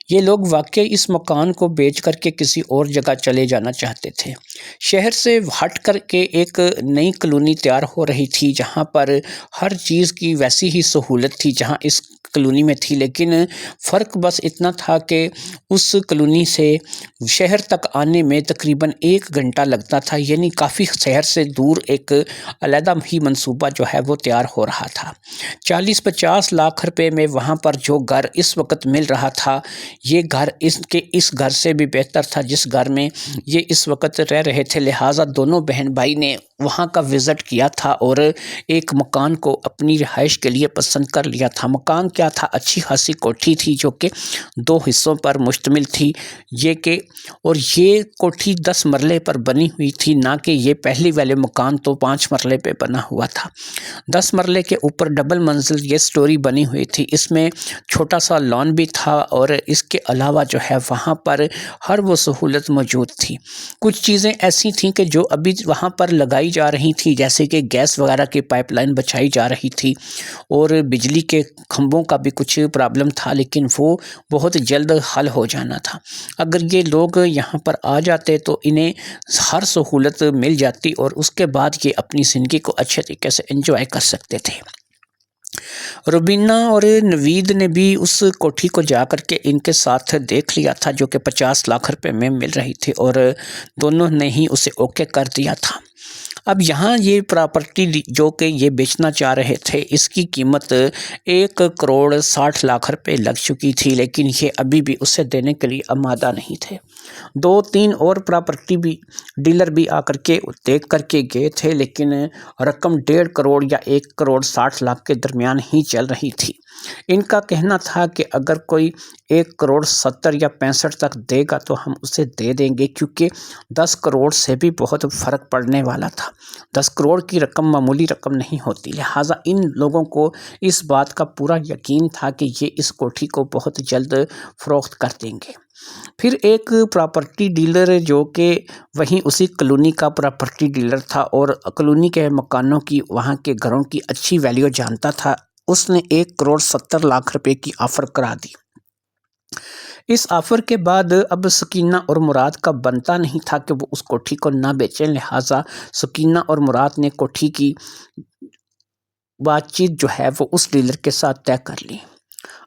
یہ لوگ واقعی اس مکان کو بیچ کر کے کسی اور جگہ چلے جانا چاہتے تھے۔ شہر سے ہٹ کر کے ایک نئی کالونی تیار ہو رہی تھی جہاں پر ہر چیز کی ویسی ہی سہولت تھی جہاں اس کالونی میں تھی، لیکن فرق بس اتنا تھا کہ اس کالونی سے شہر تک آنے میں تقریباً 1 گھنٹہ لگتا تھا، یعنی کافی شہر سے دور ایک علیحدہ ہی منصوبہ جو ہے وہ تیار ہو رہا تھا۔ 40-50 لاکھ روپے میں وہاں پر جو گھر اس وقت مل رہا تھا، یہ گھر اس گھر سے بھی بہتر تھا جس گھر میں یہ اس وقت رہ رہے تھے۔ لہٰذا دونوں بہن بھائی نے وہاں کا وزٹ کیا تھا اور ایک مکان کو اپنی رہائش کے لیے پسند کر لیا تھا۔ مکان کیا تھا؟ اچھی خاصی کوٹھی تھی جو کہ 2 حصوں پر مشتمل تھی، اور یہ کوٹھی 10 مرلے پر بنی ہوئی تھی، نہ کہ یہ پہلی والے مکان تو 5 مرلے پہ بنا ہوا تھا۔ 10 مرلے کے اوپر ڈبل منزل یہ سٹوری بنی ہوئی تھی۔ اس میں چھوٹا سا لان بھی تھا اور اس کے علاوہ جو ہے وہاں پر ہر وہ سہولت موجود تھی۔ کچھ چیزیں ایسی تھیں کہ جو ابھی وہاں پر لگائی جا رہی تھی، جیسے کہ گیس وغیرہ کی پائپ لائن بچھائی جا رہی تھی اور بجلی کے کھمبوں کا بھی کچھ پرابلم تھا، لیکن وہ بہت جلد حل ہو جانا تھا۔ اگر یہ لوگ یہاں پر آ جاتے تو انہیں ہر سہولت مل جاتی اور اس کے بعد یہ اپنی زندگی کو اچھے طریقے سے انجوائے کر سکتے تھے۔ روبینہ اور نوید نے بھی اس کوٹھی کو جا کر کے ان کے ساتھ دیکھ لیا تھا جو کہ 50 لاکھ روپے میں مل رہی تھی اور دونوں نے ہی اسے اوکے کر دیا تھا۔ اب یہاں یہ پراپرٹی جو کہ یہ بیچنا چاہ رہے تھے اس کی قیمت 1,60,00,000 روپے لگ چکی تھی، لیکن یہ ابھی بھی اسے دینے کے لیے آمادہ نہیں تھے۔ 2-3 اور پراپرٹی بھی ڈیلر بھی آ کر کے دیکھ کر کے گئے تھے، لیکن رقم 1.5 کروڑ یا 1,60,00,000 کے درمیان ہی چل رہی تھی۔ ان کا کہنا تھا کہ اگر کوئی 1,70,00,000 یا 65 تک دے گا تو ہم اسے دے دیں گے، کیونکہ 10 کروڑ سے بھی بہت فرق پڑنے والا تھا۔ 10 کروڑ کی رقم معمولی رقم نہیں ہوتی، لہٰذا ان لوگوں کو اس بات کا پورا یقین تھا کہ یہ اس کوٹھی کو بہت جلد فروخت کر دیں گے۔ پھر ایک پراپرٹی ڈیلر جو کہ وہیں اسی کالونی کا پراپرٹی ڈیلر تھا اور کالونی کے مکانوں کی، وہاں کے گھروں کی اچھی ویلیو جانتا تھا، اس نے 1,70,00,000 روپے کی آفر کرا دی۔ اس آفر کے بعد اب سکینہ اور مراد کا بنتا نہیں تھا کہ وہ اس کوٹھی کو نہ بیچیں، لہٰذا سکینہ اور مراد نے کوٹھی کی بات چیت جو ہے وہ اس ڈیلر کے ساتھ طے کر لی۔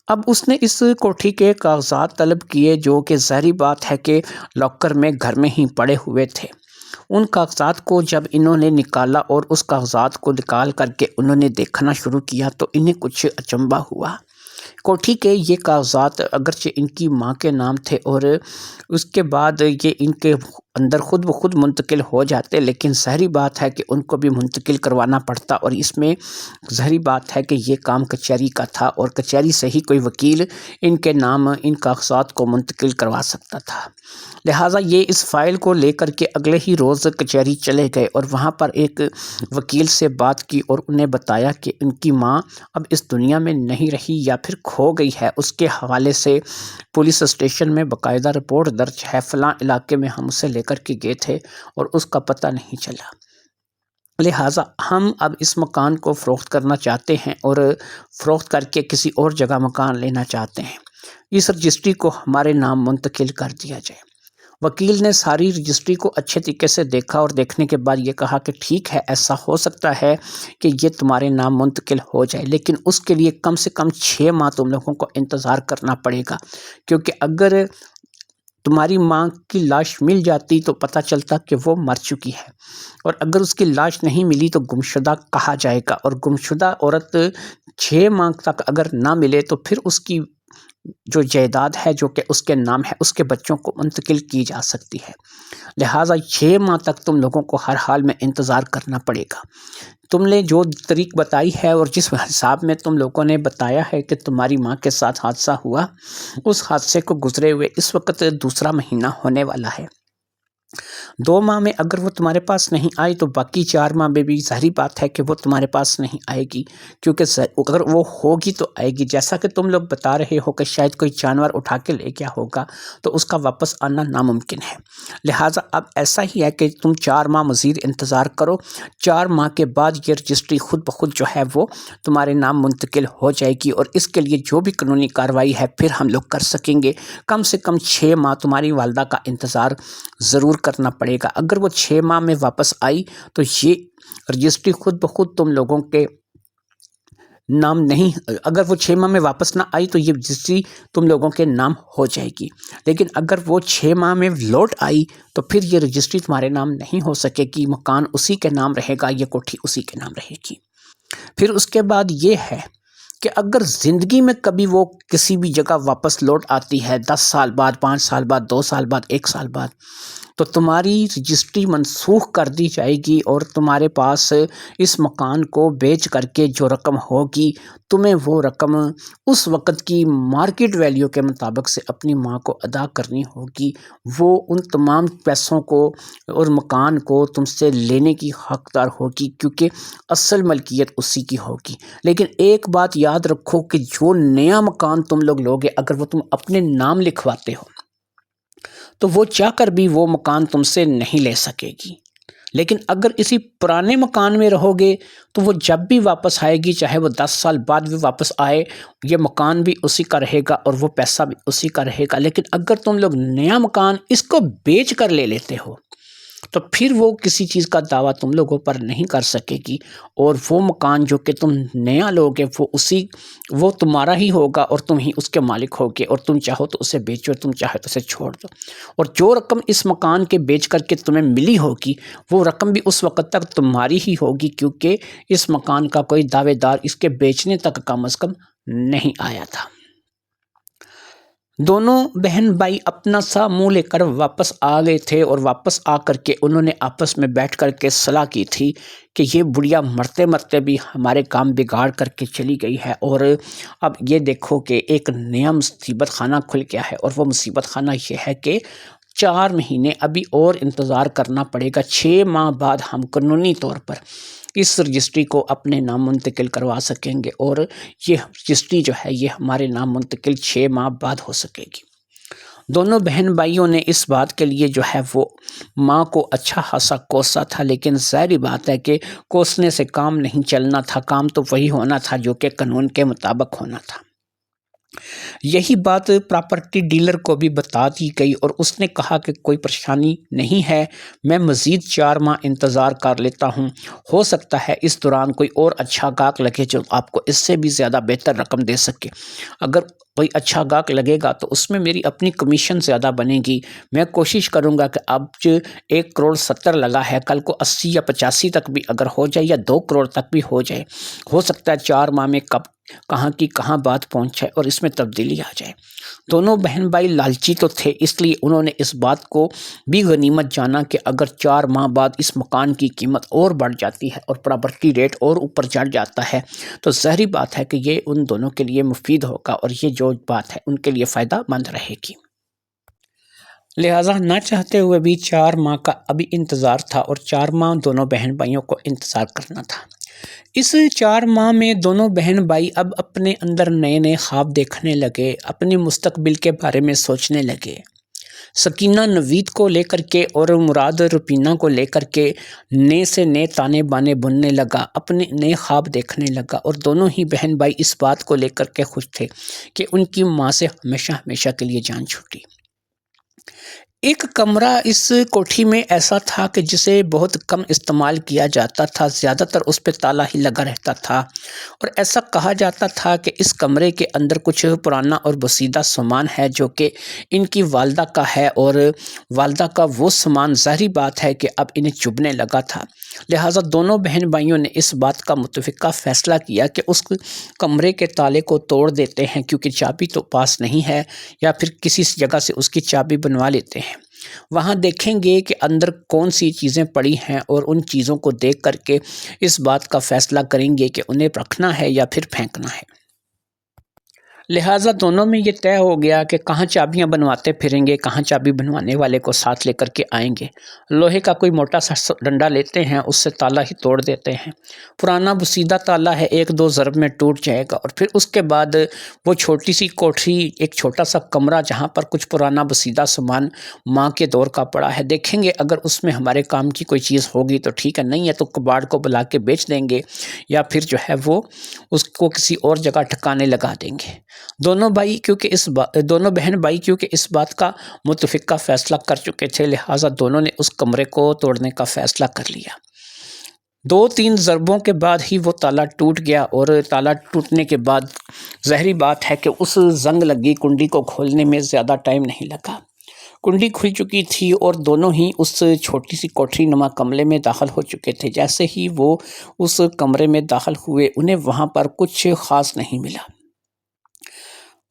اب اس نے اس کوٹھی کے کاغذات طلب کیے جو کہ ظاہری بات ہے کہ لاکر میں گھر میں ہی پڑے ہوئے تھے۔ ان کاغذات کو جب انہوں نے نکالا اور اس کاغذات کو نکال کر کے انہوں نے دیکھنا شروع کیا تو انہیں کچھ اچنبھا ہوا۔ کوٹھی کے یہ کاغذات اگرچہ ان کی ماں کے نام تھے اور اس کے بعد یہ ان کے اندر خود بخود منتقل ہو جاتے، لیکن ظاہری بات ہے کہ ان کو بھی منتقل کروانا پڑتا، اور اس میں ظاہری بات ہے کہ یہ کام کچہری کا تھا اور کچہری سے ہی کوئی وکیل ان کے نام ان کاغذات کو منتقل کروا سکتا تھا۔ لہٰذا یہ اس فائل کو لے کر کے اگلے ہی روز کچہری چلے گئے اور وہاں پر ایک وکیل سے بات کی اور انہیں بتایا کہ ان کی ماں اب اس دنیا میں نہیں رہی یا پھر کھو گئی ہے۔ اس کے حوالے سے پولیس اسٹیشن میں باقاعدہ رپورٹ درج ہے، فلاں علاقے میں ہم اسے لے کر کے گئے تھے اور اس کا پتہ نہیں چلا، لہٰذا ہم اب اس مکان کو فروخت کرنا چاہتے ہیں اور فروخت کر کے کسی اور جگہ مکان لینا چاہتے ہیں، اس رجسٹری کو ہمارے نام منتقل کر دیا جائے۔ وکیل نے ساری رجسٹری کو اچھے طریقے سے دیکھا اور دیکھنے کے بعد یہ کہا کہ ٹھیک ہے، ایسا ہو سکتا ہے کہ یہ تمہارے نام منتقل ہو جائے، لیکن اس کے لیے کم سے کم 6 ماہ تم لوگوں کو انتظار کرنا پڑے گا، کیونکہ اگر تمہاری ماں کی لاش مل جاتی تو پتہ چلتا کہ وہ مر چکی ہے، اور اگر اس کی لاش نہیں ملی تو گمشدہ کہا جائے گا، اور گمشدہ عورت 6 ماہ تک اگر نہ ملے تو پھر اس کی جو جائیداد ہے جو کہ اس کے نام ہے اس کے بچوں کو منتقل کی جا سکتی ہے۔ لہٰذا 6 ماہ تک تم لوگوں کو ہر حال میں انتظار کرنا پڑے گا۔ تم نے جو طریق بتائی ہے اور جس حساب میں تم لوگوں نے بتایا ہے کہ تمہاری ماں کے ساتھ حادثہ ہوا، اس حادثے کو گزرے ہوئے اس وقت دوسرا مہینہ ہونے والا ہے۔ 2 ماہ میں اگر وہ تمہارے پاس نہیں آئی تو باقی 4 ماہ میں بھی ظاہری بات ہے کہ وہ تمہارے پاس نہیں آئے گی، کیونکہ اگر وہ ہوگی تو آئے گی، جیسا کہ تم لوگ بتا رہے ہو کہ شاید کوئی جانور اٹھا کے لے گیا ہوگا تو اس کا واپس آنا ناممکن ہے۔ لہٰذا اب ایسا ہی ہے کہ تم 4 ماہ مزید انتظار کرو، 4 ماہ کے بعد یہ رجسٹری خود بخود جو ہے وہ تمہارے نام منتقل ہو جائے گی، اور اس کے لیے جو بھی قانونی کارروائی ہے پھر ہم لوگ کر سکیں گے۔ کم سے کم 6 ماہ تمہاری والدہ کا انتظار ضرور کرنا پڑے گا۔ اگر وہ 6 ماہ میں واپس آئی تو یہ رجسٹری خود بخود تم لوگوں کے نام نہیں، اگر وہ 6 ماہ میں واپس نہ آئی تو یہ رجسٹری تم لوگوں کے نام ہو جائے گی، لیکن اگر وہ 6 ماہ میں لوٹ آئی تو پھر یہ رجسٹری تمہارے نام نہیں ہو سکے گی، مکان اسی کے نام رہے گا، یہ کوٹھی اسی کے نام رہے گی۔ پھر اس کے بعد یہ ہے کہ اگر زندگی میں کبھی وہ کسی بھی جگہ واپس لوٹ آتی ہے، 10 سال بعد، 5 سال بعد، 2 سال بعد، 1 سال بعد، تو تمہاری رجسٹری منسوخ کر دی جائے گی اور تمہارے پاس اس مکان کو بیچ کر کے جو رقم ہوگی تمہیں وہ رقم اس وقت کی مارکیٹ ویلیو کے مطابق سے اپنی ماں کو ادا کرنی ہوگی۔ وہ ان تمام پیسوں کو اور مکان کو تم سے لینے کی حقدار ہوگی، کیونکہ اصل ملکیت اسی کی ہوگی۔ لیکن ایک بات یاد رکھو کہ جو نیا مکان تم لوگ لوگے اگر وہ تم اپنے نام لکھواتے ہو تو وہ چاہ کر بھی وہ مکان تم سے نہیں لے سکے گی، لیکن اگر اسی پرانے مکان میں رہو گے تو وہ جب بھی واپس آئے گی، چاہے وہ 10 سال بعد بھی واپس آئے، یہ مکان بھی اسی کا رہے گا اور وہ پیسہ بھی اسی کا رہے گا۔ لیکن اگر تم لوگ نیا مکان اس کو بیچ کر لے لیتے ہو تو پھر وہ کسی چیز کا دعویٰ تم لوگوں پر نہیں کر سکے گی، اور وہ مکان جو کہ تم نیا لوگے وہ تمہارا ہی ہوگا اور تم ہی اس کے مالک ہوگے، اور تم چاہو تو اسے بیچو، تم چاہو تو اسے چھوڑ دو، اور جو رقم اس مکان کے بیچ کر کے تمہیں ملی ہوگی وہ رقم بھی اس وقت تک تمہاری ہی ہوگی، کیونکہ اس مکان کا کوئی دعوے دار اس کے بیچنے تک کم از کم نہیں آیا تھا۔ دونوں بہن بھائی اپنا سا منہ لے کر واپس آ گئے تھے، اور واپس آ کر کے انہوں نے آپس میں بیٹھ کر کے صلاح کی تھی کہ یہ بڑھیا مرتے مرتے بھی ہمارے کام بگاڑ کر کے چلی گئی ہے، اور اب یہ دیکھو کہ ایک نیا مصیبت خانہ کھل گیا ہے، اور وہ مصیبت خانہ یہ ہے کہ 4 مہینے ابھی اور انتظار کرنا پڑے گا۔ 6 ماہ بعد ہم قانونی طور پر اس رجسٹری کو اپنے نام منتقل کروا سکیں گے، اور یہ رجسٹری جو ہے یہ ہمارے نام منتقل 6 ماہ بعد ہو سکے گی۔ دونوں بہن بھائیوں نے اس بات کے لیے جو ہے وہ ماں کو اچھا خاصا کوسا تھا، لیکن ظاہری بات ہے کہ کوسنے سے کام نہیں چلنا تھا، کام تو وہی ہونا تھا جو کہ قانون کے مطابق ہونا تھا۔ یہی بات پراپرٹی ڈیلر کو بھی بتا دی گئی اور اس نے کہا کہ کوئی پریشانی نہیں ہے، میں مزید 4 ماہ انتظار کر لیتا ہوں، ہو سکتا ہے اس دوران کوئی اور اچھا گاہک لگے جو آپ کو اس سے بھی زیادہ بہتر رقم دے سکے۔ اگر کوئی اچھا گاہک لگے گا تو اس میں میری اپنی کمیشن زیادہ بنے گی، میں کوشش کروں گا کہ اب 1,70,00,000 لگا ہے، کل کو 80 یا 85 تک بھی اگر ہو جائے یا 2 کروڑ تک بھی ہو جائے، ہو سکتا ہے 4 ماہ میں کہاں کی کہاں بات پہنچ جائے اور اس میں تبدیلی آ جائے۔ دونوں بہن بھائی لالچی تو تھے، اس لیے انہوں نے اس بات کو بھی غنیمت جانا کہ اگر 4 ماہ بعد اس مکان کی قیمت اور بڑھ جاتی ہے اور پراپرٹی ریٹ اور اوپر چڑھ جاتا ہے تو ظاہری بات ہے کہ یہ ان دونوں کے لیے مفید ہوگا اور یہ جو بات ہے ان کے لیے فائدہ مند رہے گی۔ لہٰذا نہ چاہتے ہوئے بھی 4 ماہ کا ابھی انتظار تھا اور 4 ماہ دونوں بہن بھائیوں کو انتظار کرنا تھا۔ اس 4 ماہ میں دونوں بہن بھائی اب اپنے اندر نئے نئے خواب دیکھنے لگے، اپنے مستقبل کے بارے میں سوچنے لگے۔ سکینہ نوید کو لے کر کے اور مراد رپینہ کو لے کر کے نئے سے نئے تانے بانے بننے لگا، اپنے نئے خواب دیکھنے لگا اور دونوں ہی بہن بھائی اس بات کو لے کر کے خوش تھے کہ ان کی ماں سے ہمیشہ ہمیشہ کے لیے جان چھوٹی۔ ایک کمرہ اس کوٹھی میں ایسا تھا کہ جسے بہت کم استعمال کیا جاتا تھا، زیادہ تر اس پہ تالا ہی لگا رہتا تھا اور ایسا کہا جاتا تھا کہ اس کمرے کے اندر کچھ پرانا اور بسیدہ سامان ہے جو کہ ان کی والدہ کا ہے اور والدہ کا وہ سامان ظاہری بات ہے کہ اب انہیں چبھنے لگا تھا۔ لہٰذا دونوں بہن بھائیوں نے اس بات کا متفقہ فیصلہ کیا کہ اس کمرے کے تالے کو توڑ دیتے ہیں کیونکہ چابی تو پاس نہیں ہے، یا پھر کسی جگہ سے اس کی چابی بنوا لیتے ہیں، وہاں دیکھیں گے کہ اندر کون سی چیزیں پڑی ہیں اور ان چیزوں کو دیکھ کر کے اس بات کا فیصلہ کریں گے کہ انہیں رکھنا ہے یا پھر پھینکنا ہے۔ لہٰذا دونوں میں یہ طے ہو گیا کہ کہاں چابیاں بنواتے پھریں گے، کہاں چابی بنوانے والے کو ساتھ لے کر کے آئیں گے۔ لوہے کا کوئی موٹا سا ڈنڈا لیتے ہیں، اس سے تالا ہی توڑ دیتے ہیں، پرانا بسیدہ تالا ہے، 1-2 ضرب میں ٹوٹ جائے گا اور پھر اس کے بعد وہ چھوٹی سی کوٹھی، ایک چھوٹا سا کمرہ جہاں پر کچھ پرانا بسیدہ سامان ماں کے دور کا پڑا ہے، دیکھیں گے اگر اس میں ہمارے کام کی کوئی چیز ہوگی تو ٹھیک ہے، نہیں ہے تو کباڑ کو بلا کے بیچ دیں گے یا پھر جو ہے وہ اس کو کسی اور جگہ ٹھکانے لگا دیں گے۔ دونوں بہن بھائی کیونکہ اس بات کا متفقہ فیصلہ کر چکے تھے، لہٰذا دونوں نے اس کمرے کو توڑنے کا فیصلہ کر لیا۔ 2-3 ضربوں کے بعد ہی وہ تالا ٹوٹ گیا اور تالا ٹوٹنے کے بعد ظاہری بات ہے کہ اس زنگ لگی کنڈی کو کھولنے میں زیادہ ٹائم نہیں لگا، کنڈی کھل چکی تھی اور دونوں ہی اس چھوٹی سی کوٹھی نما کمرے میں داخل ہو چکے تھے۔ جیسے ہی وہ اس کمرے میں داخل ہوئے انہیں وہاں پر کچھ خاص نہیں ملا۔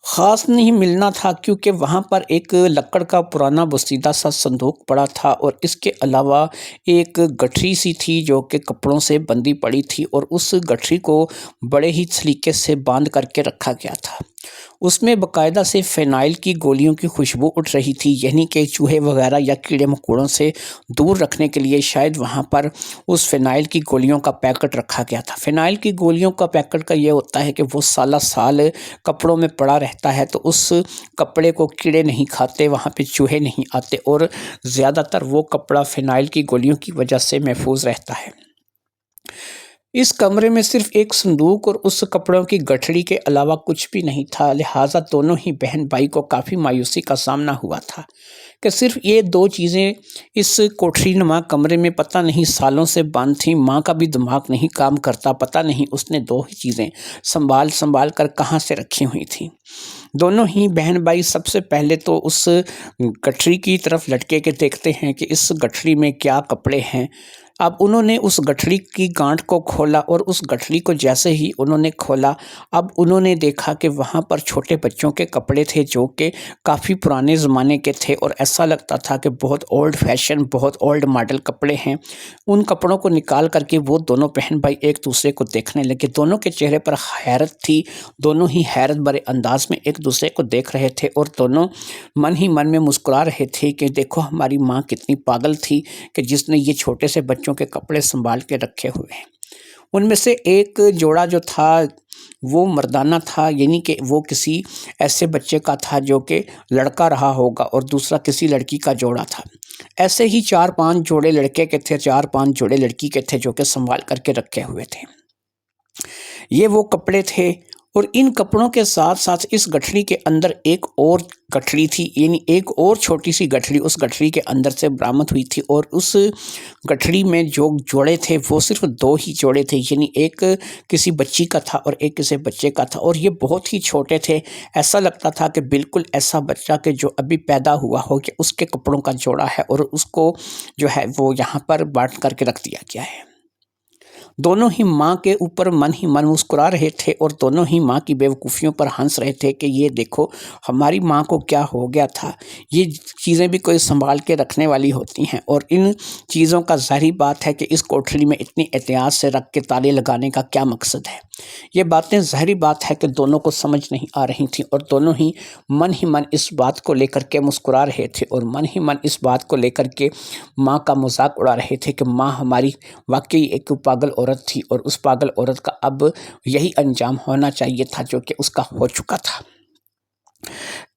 خاص نہیں ملنا تھا کیونکہ وہاں پر ایک لکڑ کا پرانا بسیدہ سا صندوق پڑا تھا اور اس کے علاوہ ایک گٹھری سی تھی جو کہ کپڑوں سے بندھی پڑی تھی اور اس گٹھری کو بڑے ہی سلیقے سے باندھ کر کے رکھا گیا تھا۔ اس میں باقاعدہ سے فینائل کی گولیوں کی خوشبو اٹھ رہی تھی، یعنی کہ چوہے وغیرہ یا کیڑے مکوڑوں سے دور رکھنے کے لیے شاید وہاں پر اس فینائل کی گولیوں کا پیکٹ رکھا گیا تھا۔ فینائل کی گولیوں کا پیکٹ کا یہ ہوتا ہے کہ وہ سالہ سال کپڑوں میں پڑا رہتا ہے تو اس کپڑے کو کیڑے نہیں کھاتے، وہاں پہ چوہے نہیں آتے اور زیادہ تر وہ کپڑا فینائل کی گولیوں کی وجہ سے محفوظ رہتا ہے۔ اس کمرے میں صرف ایک صندوق اور اس کپڑوں کی گٹھڑی کے علاوہ کچھ بھی نہیں تھا، لہٰذا دونوں ہی بہن بھائی کو کافی مایوسی کا سامنا ہوا تھا کہ صرف یہ 2 چیزیں اس کوٹھی نما کمرے میں پتہ نہیں سالوں سے بند تھیں۔ ماں کا بھی دماغ نہیں کام کرتا، پتہ نہیں اس نے 2 ہی چیزیں سنبھال کر کہاں سے رکھی ہوئی تھیں۔ دونوں ہی بہن بھائی سب سے پہلے تو اس گٹھڑی کی طرف لٹکے کے دیکھتے ہیں کہ اس گٹھڑی میں کیا کپڑے ہیں۔ اب انہوں نے اس گٹھڑی کی گانٹھ کو کھولا اور اس گٹھڑی کو جیسے ہی انہوں نے کھولا اب انہوں نے دیکھا کہ وہاں پر چھوٹے بچوں کے کپڑے تھے جو کہ کافی پرانے زمانے کے تھے اور ایسا لگتا تھا کہ بہت اولڈ فیشن، بہت اولڈ ماڈل کپڑے ہیں۔ ان کپڑوں کو نکال کر کے وہ دونوں بہن بھائی ایک دوسرے کو دیکھنے لگے، دونوں کے چہرے پر حیرت تھی، دونوں ہی حیرت بھرے انداز میں ایک دوسرے کو دیکھ رہے تھے اور دونوں من ہی من میں مسکرا رہے تھے کہ دیکھو ہماری ماں کتنی پاگل تھی کہ جس نے یہ چھوٹے سے بچوں کے کپڑے سنبھال کے رکھے ہوئے ہیں۔ ان میں سے ایک جوڑا جو تھا وہ مردانہ تھا، یعنی کہ وہ کسی ایسے بچے کا تھا جو کہ لڑکا رہا ہوگا اور دوسرا کسی لڑکی کا جوڑا تھا۔ ایسے ہی 4-5 جوڑے لڑکے کے تھے، 4-5 جوڑے لڑکی کے تھے جو کہ سنبھال کر کے رکھے ہوئے تھے۔ یہ وہ کپڑے تھے اور ان کپڑوں کے ساتھ ساتھ اس گٹھڑی کے اندر ایک اور گٹھڑی تھی، یعنی ایک اور چھوٹی سی گٹھڑی اس گٹھڑی کے اندر سے برآمد ہوئی تھی، اور اس گٹھڑی میں جو جوڑے تھے وہ صرف 2 ہی جوڑے تھے، یعنی ایک کسی بچی کا تھا اور ایک کسی بچے کا تھا، اور یہ بہت ہی چھوٹے تھے۔ ایسا لگتا تھا کہ بالکل ایسا بچہ کہ جو ابھی پیدا ہوا ہو کہ اس کے کپڑوں کا جوڑا ہے، اور اس کو جو ہے وہ یہاں پر بانٹ کر کے رکھ دیا گیا ہے۔ دونوں ہی ماں کے اوپر من ہی من مسکرا رہے تھے، اور دونوں ہی ماں کی بیوقوفیوں پر ہنس رہے تھے کہ یہ دیکھو ہماری ماں کو کیا ہو گیا تھا، یہ چیزیں بھی کوئی سنبھال کے رکھنے والی ہوتی ہیں، اور ان چیزوں کا ظاہری بات ہے کہ اس کوٹھری میں اتنی احتیاط سے رکھ کے تالے لگانے کا کیا مقصد ہے۔ یہ باتیں ظاہری بات ہے کہ دونوں کو سمجھ نہیں آ رہی تھیں، اور دونوں ہی من اس بات کو لے کر کے مسکرا رہے تھے، اور من ہی من اس بات کو لے کر کے ماں کا مذاق اڑا رہے تھے کہ ماں ہماری واقعی ایک پاگل عورت تھی، اور اس پاگل عورت کا اب یہی انجام ہونا چاہیے تھا جو کہ اس کا ہو چکا تھا۔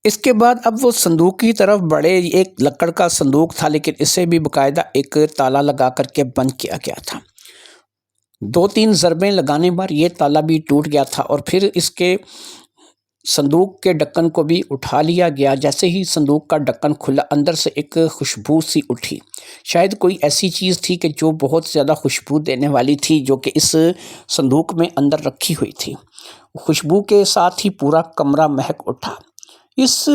اس کے بعد اب وہ صندوق کی طرف بڑے، ایک لکڑ کا صندوق تھا، لیکن اسے بھی باقاعدہ ایک تالا لگا کر کے بند کیا گیا تھا۔ 2-3 ضربیں لگانے بعد یہ تالا بھی ٹوٹ گیا تھا، اور پھر اس کے صندوق کے ڈھکن کو بھی اٹھا لیا گیا۔ جیسے ہی صندوق کا ڈھکن کھلا، اندر سے ایک خوشبو سی اٹھی، شاید کوئی ایسی چیز تھی کہ جو بہت زیادہ خوشبو دینے والی تھی، جو کہ اس صندوق میں اندر رکھی ہوئی تھی۔ خوشبو کے ساتھ ہی پورا کمرہ مہک اٹھا۔ اس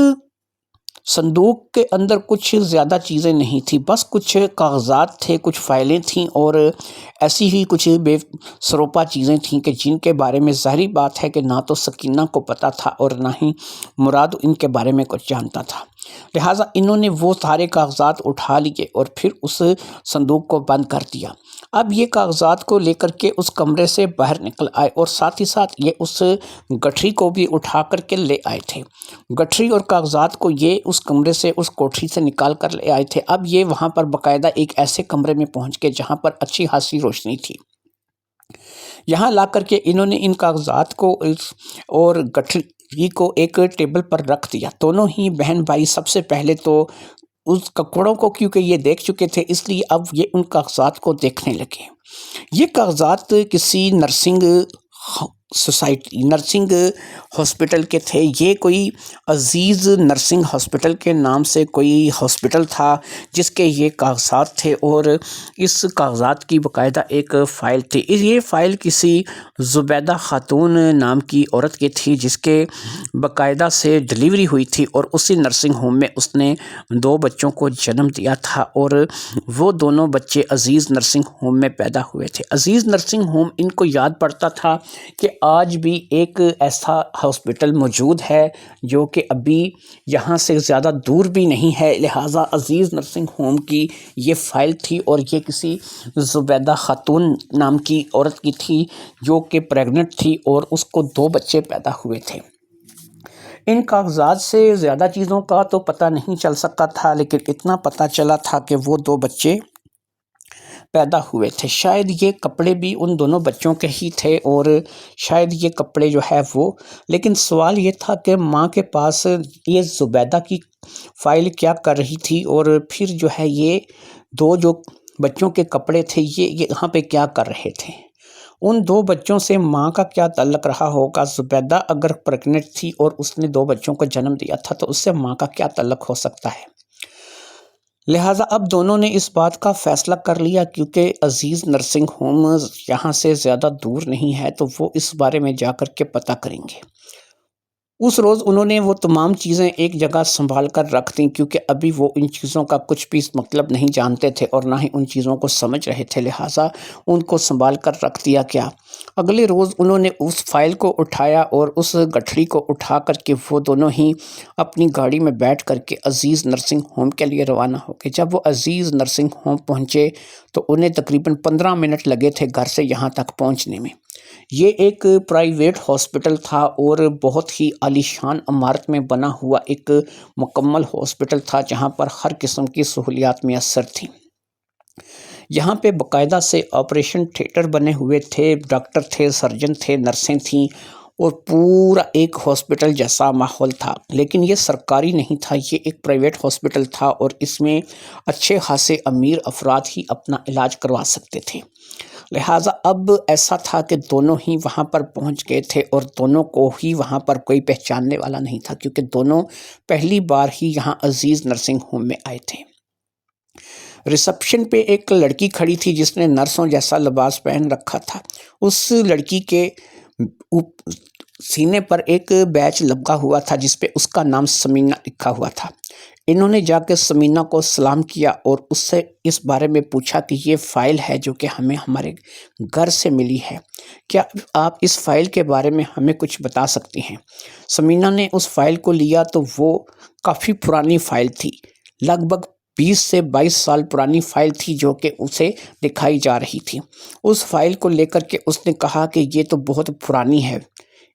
صندوق کے اندر کچھ زیادہ چیزیں نہیں تھیں، بس کچھ کاغذات تھے، کچھ فائلیں تھیں، اور ایسی ہی کچھ بے سروپا چیزیں تھیں کہ جن کے بارے میں ظاہری بات ہے کہ نہ تو سکینہ کو پتہ تھا اور نہ ہی مراد ان کے بارے میں کچھ جانتا تھا۔ لہٰذا انہوں نے وہ سارے کاغذات اٹھا لیے اور پھر اس صندوق کو بند کر دیا۔ اب یہ کاغذات کو لے کر کے اس کمرے سے باہر نکل آئے، اور ساتھ ہی ساتھ یہ اس گٹھری کو بھی اٹھا کر کے لے آئے تھے۔ گٹھری اور کاغذات کو یہ اس کمرے سے، اس کوٹھری سے نکال کر لے آئے تھے۔ اب یہ وہاں پر باقاعدہ ایک ایسے کمرے میں پہنچ کے جہاں پر اچھی خاصی روشنی تھی۔ یہاں لا کر کے انہوں نے ان کاغذات کو اور گٹھری کو ایک ٹیبل پر رکھ دیا۔ دونوں ہی بہن بھائی سب سے پہلے تو اس کپڑوں کو کیونکہ یہ دیکھ چکے تھے، اس لیے اب یہ ان کاغذات کو دیکھنے لگے۔ یہ کاغذات کسی نرسنگ ہاسپٹل کے تھے۔ یہ کوئی عزیز نرسنگ ہاسپٹل کے نام سے کوئی ہاسپٹل تھا جس کے یہ کاغذات تھے، اور اس کاغذات کی باقاعدہ ایک فائل تھی۔ یہ فائل کسی زبیدہ خاتون نام کی عورت کی تھی جس کے باقاعدہ سے ڈلیوری ہوئی تھی، اور اسی نرسنگ ہوم میں اس نے 2 بچوں کو جنم دیا تھا، اور وہ دونوں بچے عزیز نرسنگ ہوم میں پیدا ہوئے تھے۔ عزیز نرسنگ ہوم ان کو یاد پڑتا تھا کہ آج بھی ایک ایسا ہاسپٹل موجود ہے جو کہ ابھی یہاں سے زیادہ دور بھی نہیں ہے، لہٰذا عزیز نرسنگ ہوم کی یہ فائل تھی، اور یہ کسی زبیدہ خاتون نام کی عورت کی تھی جو کہ پریگننٹ تھی، اور اس کو 2 بچے پیدا ہوئے تھے۔ ان کاغذات سے زیادہ چیزوں کا تو پتہ نہیں چل سکتا تھا، لیکن اتنا پتہ چلا تھا کہ وہ 2 بچے پیدا ہوئے تھے۔ شاید یہ کپڑے بھی ان دونوں بچوں کے ہی تھے، اور شاید یہ کپڑے جو ہے وہ، لیکن سوال یہ تھا کہ ماں کے پاس یہ زبیدہ کی فائل کیا کر رہی تھی، اور پھر جو ہے یہ 2 جو بچوں کے کپڑے تھے یہ یہاں پہ کیا کر رہے تھے۔ ان 2 بچوں سے ماں کا کیا تعلق رہا ہوگا؟ زبیدہ اگر پریگننٹ تھی اور اس نے 2 بچوں کو جنم دیا تھا تو اس سے ماں کا کیا تعلق ہو سکتا ہے؟ لہٰذا اب دونوں نے اس بات کا فیصلہ کر لیا، کیونکہ عزیز نرسنگ ہوم یہاں سے زیادہ دور نہیں ہے، تو وہ اس بارے میں جا کر کے پتہ کریں گے۔ اس روز انہوں نے وہ تمام چیزیں ایک جگہ سنبھال کر رکھ دیں، کیونکہ ابھی وہ ان چیزوں کا کچھ بھی مطلب نہیں جانتے تھے اور نہ ہی ان چیزوں کو سمجھ رہے تھے، لہٰذا ان کو سنبھال کر رکھ دیا گیا۔ اگلے روز انہوں نے اس فائل کو اٹھایا اور اس گٹھڑی کو اٹھا کر کے وہ دونوں ہی اپنی گاڑی میں بیٹھ کر کے عزیز نرسنگ ہوم کے لیے روانہ ہو گئے۔ جب وہ عزیز نرسنگ ہوم پہنچے تو انہیں تقریباً 15 منٹ لگے تھے گھر سے یہاں تک پہنچنے میں۔ یہ ایک پرائیویٹ ہاسپٹل تھا اور بہت ہی عالی شان عمارت میں بنا ہوا ایک مکمل ہاسپٹل تھا، جہاں پر ہر قسم کی سہولیات میسر تھیں۔ یہاں پہ باقاعدہ سے آپریشن تھیٹر بنے ہوئے تھے، ڈاکٹر تھے، سرجن تھے، نرسیں تھیں، اور پورا ایک ہاسپٹل جیسا ماحول تھا۔ لیکن یہ سرکاری نہیں تھا، یہ ایک پرائیویٹ ہاسپٹل تھا، اور اس میں اچھے خاصے امیر افراد ہی اپنا علاج کروا سکتے تھے۔ لہٰذا اب ایسا تھا کہ دونوں ہی وہاں پر پہنچ گئے تھے اور دونوں کو ہی وہاں پر کوئی پہچاننے والا نہیں تھا، کیونکہ دونوں پہلی بار ہی یہاں عزیز نرسنگ ہوم میں آئے تھے۔ ریسپشن پہ ایک لڑکی کھڑی تھی جس نے نرسوں جیسا لباس پہن رکھا تھا۔ اس لڑکی کے سینے پر ایک بیج لگا ہوا تھا جس پہ اس کا نام سمینہ لکھا ہوا تھا۔ انہوں نے جا کے سمینہ کو سلام کیا اور اس سے اس بارے میں پوچھا کہ یہ فائل ہے جو کہ ہمیں ہمارے گھر سے ملی ہے، کیا آپ اس فائل کے بارے میں ہمیں کچھ بتا سکتی ہیں؟ سمینہ نے اس فائل کو لیا تو وہ کافی پرانی فائل تھی، لگ بھگ 20 سے 22 سال پرانی فائل تھی جو کہ اسے دکھائی جا رہی تھی۔ اس فائل کو لے کر کے اس نے کہا کہ یہ تو بہت پرانی ہے،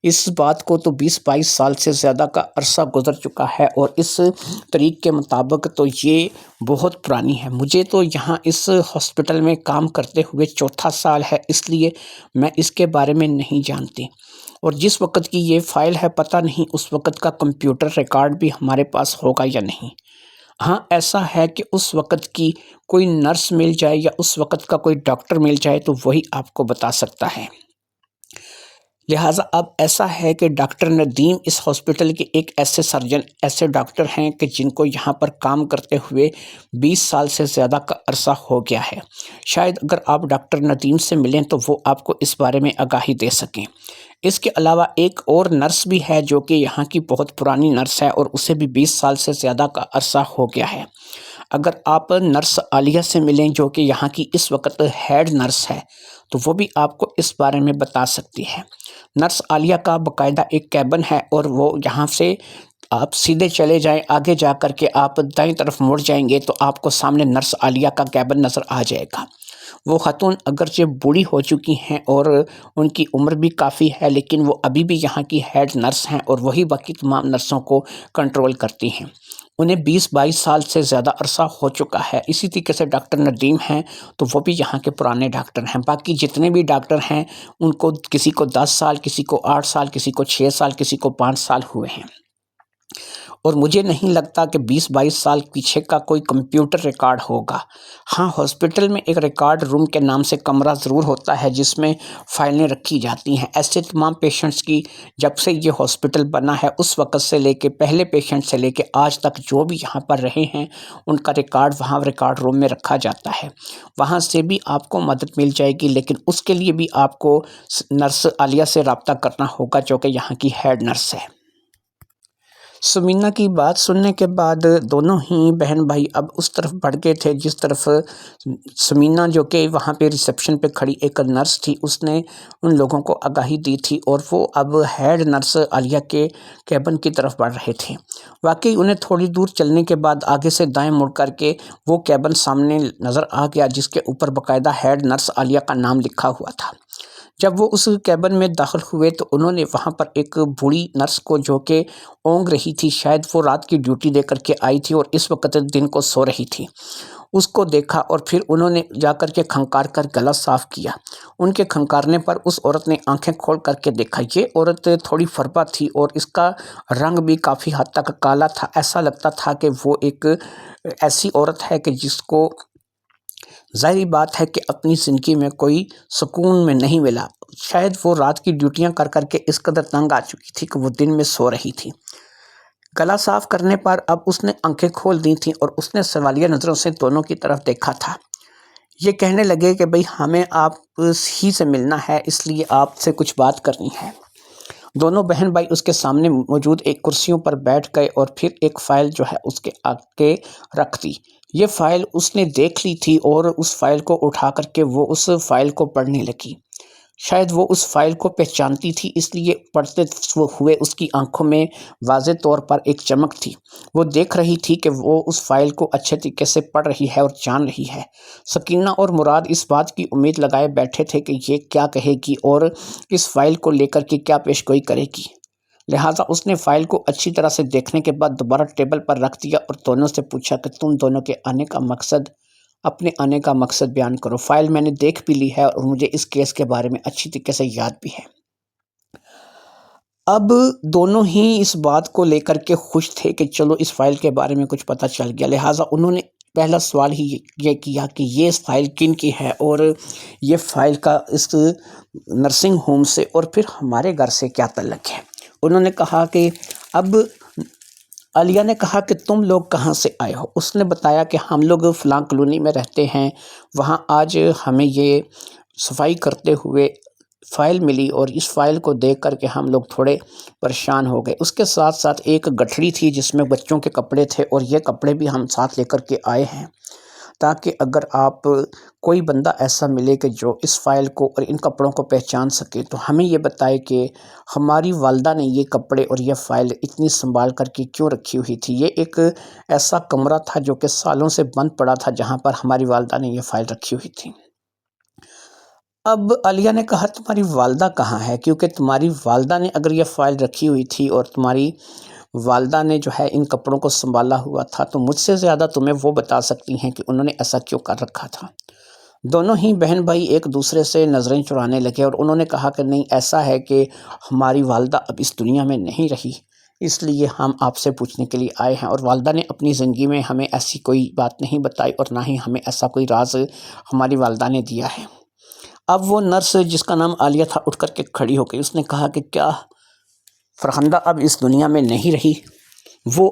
اس بات کو تو 20-22 سال سے زیادہ کا عرصہ گزر چکا ہے اور اس طریق کے مطابق تو یہ بہت پرانی ہے۔ مجھے تو یہاں اس ہاسپٹل میں کام کرتے ہوئے 4تھا سال ہے، اس لیے میں اس کے بارے میں نہیں جانتی، اور جس وقت کی یہ فائل ہے پتہ نہیں اس وقت کا کمپیوٹر ریکارڈ بھی ہمارے پاس ہوگا یا نہیں۔ ہاں ایسا ہے کہ اس وقت کی کوئی نرس مل جائے یا اس وقت کا کوئی ڈاکٹر مل جائے تو وہی آپ کو بتا سکتا ہے۔ لہٰذا اب ایسا ہے کہ ڈاکٹر ندیم اس ہاسپٹل کے ایک ایسے سرجن، ایسے ڈاکٹر ہیں کہ جن کو یہاں پر کام کرتے ہوئے 20 سال سے زیادہ کا عرصہ ہو گیا ہے۔ شاید اگر آپ ڈاکٹر ندیم سے ملیں تو وہ آپ کو اس بارے میں آگاہی دے سکیں۔ اس کے علاوہ ایک اور نرس بھی ہے جو کہ یہاں کی بہت پرانی نرس ہے اور اسے بھی 20 سال سے زیادہ کا عرصہ ہو گیا ہے۔ اگر آپ نرس عالیہ سے ملیں جو کہ یہاں کی اس وقت ہیڈ نرس ہے تو وہ بھی آپ کو اس بارے میں بتا سکتی ہے۔ نرس عالیہ کا باقاعدہ ایک کیبن ہے اور وہ یہاں سے آپ سیدھے چلے جائیں، آگے جا کر کے آپ دائیں طرف مڑ جائیں گے تو آپ کو سامنے نرس عالیہ کا کیبن نظر آ جائے گا۔ وہ خاتون اگرچہ بوڑھی ہو چکی ہیں اور ان کی عمر بھی کافی ہے، لیکن وہ ابھی بھی یہاں کی ہیڈ نرس ہیں اور وہی باقی تمام نرسوں کو کنٹرول کرتی ہیں۔ انہیں 20-22 سال سے زیادہ عرصہ ہو چکا ہے۔ اسی طریقے سے ڈاکٹر ندیم ہیں تو وہ بھی یہاں کے پرانے ڈاکٹر ہیں۔ باقی جتنے بھی ڈاکٹر ہیں ان کو کسی کو 10 سال، کسی کو 8 سال، کسی کو 6 سال، کسی کو 5 سال ہوئے ہیں، اور مجھے نہیں لگتا کہ 20-22 سال پیچھے کا کوئی کمپیوٹر ریکارڈ ہوگا۔ ہاں ہاسپٹل میں ایک ریکارڈ روم کے نام سے کمرہ ضرور ہوتا ہے جس میں فائلیں رکھی جاتی ہیں۔ ایسے تمام پیشنٹس کی جب سے یہ ہاسپٹل بنا ہے اس وقت سے لے کے پہلے پیشنٹ سے لے کے آج تک جو بھی یہاں پر رہے ہیں ان کا ریکارڈ وہاں ریکارڈ روم میں رکھا جاتا ہے، وہاں سے بھی آپ کو مدد مل جائے گی، لیکن اس کے لیے بھی آپ کو نرس عالیہ سے رابطہ کرنا ہوگا جو کہ یہاں کی ہیڈ نرس ہے۔ سمینہ کی بات سننے کے بعد دونوں ہی بہن بھائی اب اس طرف بڑھ گئے تھے جس طرف سمینہ جو کہ وہاں پہ ریسپشن پہ کھڑی ایک نرس تھی اس نے ان لوگوں کو آگاہی دی تھی، اور وہ اب ہیڈ نرس عالیہ کے کیبن کی طرف بڑھ رہے تھے۔ واقعی انہیں تھوڑی دور چلنے کے بعد آگے سے دائیں مڑ کر کے وہ کیبن سامنے نظر آ گیا جس کے اوپر باقاعدہ ہیڈ نرس عالیہ کا نام لکھا ہوا تھا۔ جب وہ اس کیبن میں داخل ہوئے تو انہوں نے وہاں پر ایک بوڑھی نرس کو جو کہ اونگ رہی تھی، شاید وہ رات کی ڈیوٹی دے کر کے آئی تھی اور اس وقت دن کو سو رہی تھی، اس کو دیکھا اور پھر انہوں نے جا کر کے کھنکار کر گلا صاف کیا۔ ان کے کھنکارنے پر اس عورت نے آنکھیں کھول کر کے دیکھا۔ یہ عورت تھوڑی فربا تھی اور اس کا رنگ بھی کافی حد تک کالا تھا، ایسا لگتا تھا کہ وہ ایک ایسی عورت ہے کہ جس کو ظاہری بات ہے کہ اپنی زندگی میں کوئی سکون میں نہیں ملا، شاید وہ رات کی ڈیوٹیاں کر کر کے اس قدر تنگ آ چکی تھی کہ وہ دن میں سو رہی تھی۔ گلا صاف کرنے پر اب اس نے آنکھیں کھول دی تھیں اور اس نے سوالیہ نظروں سے دونوں کی طرف دیکھا تھا۔ یہ کہنے لگے کہ بھئی ہمیں آپ ہی سے ملنا ہے، اس لیے آپ سے کچھ بات کرنی ہے۔ دونوں بہن بھائی اس کے سامنے موجود ایک کرسیوں پر بیٹھ گئے اور پھر ایک فائل جو ہے اس کے آگے رکھ دی۔ یہ فائل اس نے دیکھ لی تھی اور اس فائل کو اٹھا کر کے وہ اس فائل کو پڑھنے لگی۔ شاید وہ اس فائل کو پہچانتی تھی، اس لیے پڑھتے ہوئے اس کی آنکھوں میں واضح طور پر ایک چمک تھی۔ وہ دیکھ رہی تھی کہ وہ اس فائل کو اچھے طریقے سے پڑھ رہی ہے اور جان رہی ہے۔ سکینہ اور مراد اس بات کی امید لگائے بیٹھے تھے کہ یہ کیا کہے گی اور اس فائل کو لے کر کے کیا پیش گوئی کرے گی، لہٰذا اس نے فائل کو اچھی طرح سے دیکھنے کے بعد دوبارہ ٹیبل پر رکھ دیا اور دونوں سے پوچھا کہ تم دونوں کے آنے کا مقصد، اپنے آنے کا مقصد بیان کرو۔ فائل میں نے دیکھ بھی لی ہے اور مجھے اس کیس کے بارے میں اچھی طریقے سے یاد بھی ہے۔ اب دونوں ہی اس بات کو لے کر کے خوش تھے کہ چلو اس فائل کے بارے میں کچھ پتہ چل گیا، لہٰذا انہوں نے پہلا سوال ہی یہ کیا کہ یہ فائل کن کی ہے اور یہ فائل کا اس نرسنگ ہوم سے اور پھر ہمارے گھر سے کیا تعلق ہے۔ انہوں نے کہا کہ اب عالیہ نے کہا کہ تم لوگ کہاں سے آئے ہو؟ اس نے بتایا کہ ہم لوگ فلاں کالونی میں رہتے ہیں، وہاں آج ہمیں یہ صفائی کرتے ہوئے فائل ملی اور اس فائل کو دیکھ کر کے ہم لوگ تھوڑے پریشان ہو گئے۔ اس کے ساتھ ساتھ ایک گٹھڑی تھی جس میں بچوں کے کپڑے تھے اور یہ کپڑے بھی ہم ساتھ لے کر کے آئے ہیں تاکہ اگر آپ کوئی بندہ ایسا ملے کہ جو اس فائل کو اور ان کپڑوں کو پہچان سکے تو ہمیں یہ بتائے کہ ہماری والدہ نے یہ کپڑے اور یہ فائل اتنی سنبھال کر کے کیوں رکھی ہوئی تھی۔ یہ ایک ایسا کمرہ تھا جو کہ سالوں سے بند پڑا تھا جہاں پر ہماری والدہ نے یہ فائل رکھی ہوئی تھی۔ اب عالیہ نے کہا تمہاری والدہ کہاں ہے؟ کیونکہ تمہاری والدہ نے اگر یہ فائل رکھی ہوئی تھی اور تمہاری والدہ نے جو ہے ان کپڑوں کو سنبھالا ہوا تھا تو مجھ سے زیادہ تمہیں وہ بتا سکتی ہیں کہ انہوں نے ایسا کیوں کر رکھا تھا۔ دونوں ہی بہن بھائی ایک دوسرے سے نظریں چرانے لگے اور انہوں نے کہا کہ نہیں، ایسا ہے کہ ہماری والدہ اب اس دنیا میں نہیں رہی، اس لیے ہم آپ سے پوچھنے کے لیے آئے ہیں، اور والدہ نے اپنی زندگی میں ہمیں ایسی کوئی بات نہیں بتائی اور نہ ہی ہمیں ایسا کوئی راز ہماری والدہ نے دیا ہے۔ اب وہ نرس جس کا نام عالیہ تھا اٹھ کر کے کھڑی ہو گئی۔ اس نے کہا کہ کیا فرخندہ اب اس دنیا میں نہیں رہی؟ وہ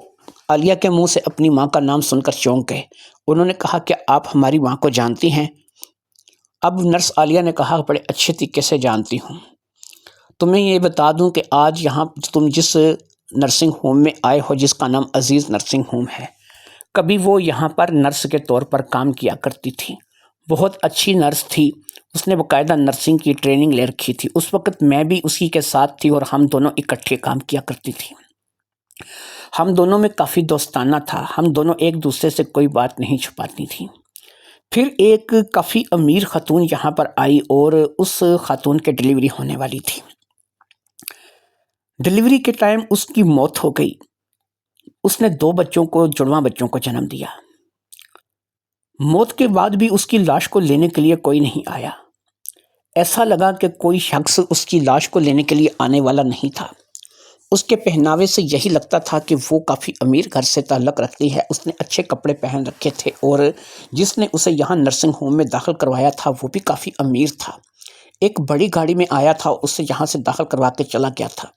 عالیہ کے منہ سے اپنی ماں کا نام سن کر چونک گئے۔ انہوں نے کہا کہ آپ ہماری ماں کو جانتی ہیں؟ اب نرس عالیہ نے کہا بڑے اچھے طریقے سے جانتی ہوں۔ تمہیں یہ بتا دوں کہ آج یہاں تم جس نرسنگ ہوم میں آئے ہو جس کا نام عزیز نرسنگ ہوم ہے، کبھی وہ یہاں پر نرس کے طور پر کام کیا کرتی تھی۔ بہت اچھی نرس تھی، اس نے باقاعدہ نرسنگ کی ٹریننگ لے رکھی تھی۔ اس وقت میں بھی اسی کے ساتھ تھی اور ہم دونوں اکٹھے کام کیا کرتی تھی۔ ہم دونوں میں کافی دوستانہ تھا، ہم دونوں ایک دوسرے سے کوئی بات نہیں چھپاتی تھیں۔ پھر ایک کافی امیر خاتون یہاں پر آئی اور اس خاتون کے ڈیلیوری ہونے والی تھی۔ ڈیلیوری کے ٹائم اس کی موت ہو گئی۔ اس نے 2 بچوں کو، جڑواں بچوں کو جنم دیا۔ موت کے بعد بھی اس کی لاش کو لینے کے لیے کوئی نہیں آیا۔ ایسا لگا کہ کوئی شخص اس کی لاش کو لینے کے لیے آنے والا نہیں تھا۔ اس کے پہناوے سے یہی لگتا تھا کہ وہ کافی امیر گھر سے تعلق رکھتی ہے۔ اس نے اچھے کپڑے پہن رکھے تھے اور جس نے اسے یہاں نرسنگ ہوم میں داخل کروایا تھا وہ بھی کافی امیر تھا۔ ایک بڑی گاڑی میں آیا تھا، اسے یہاں سے داخل کروا کے چلا گیا تھا۔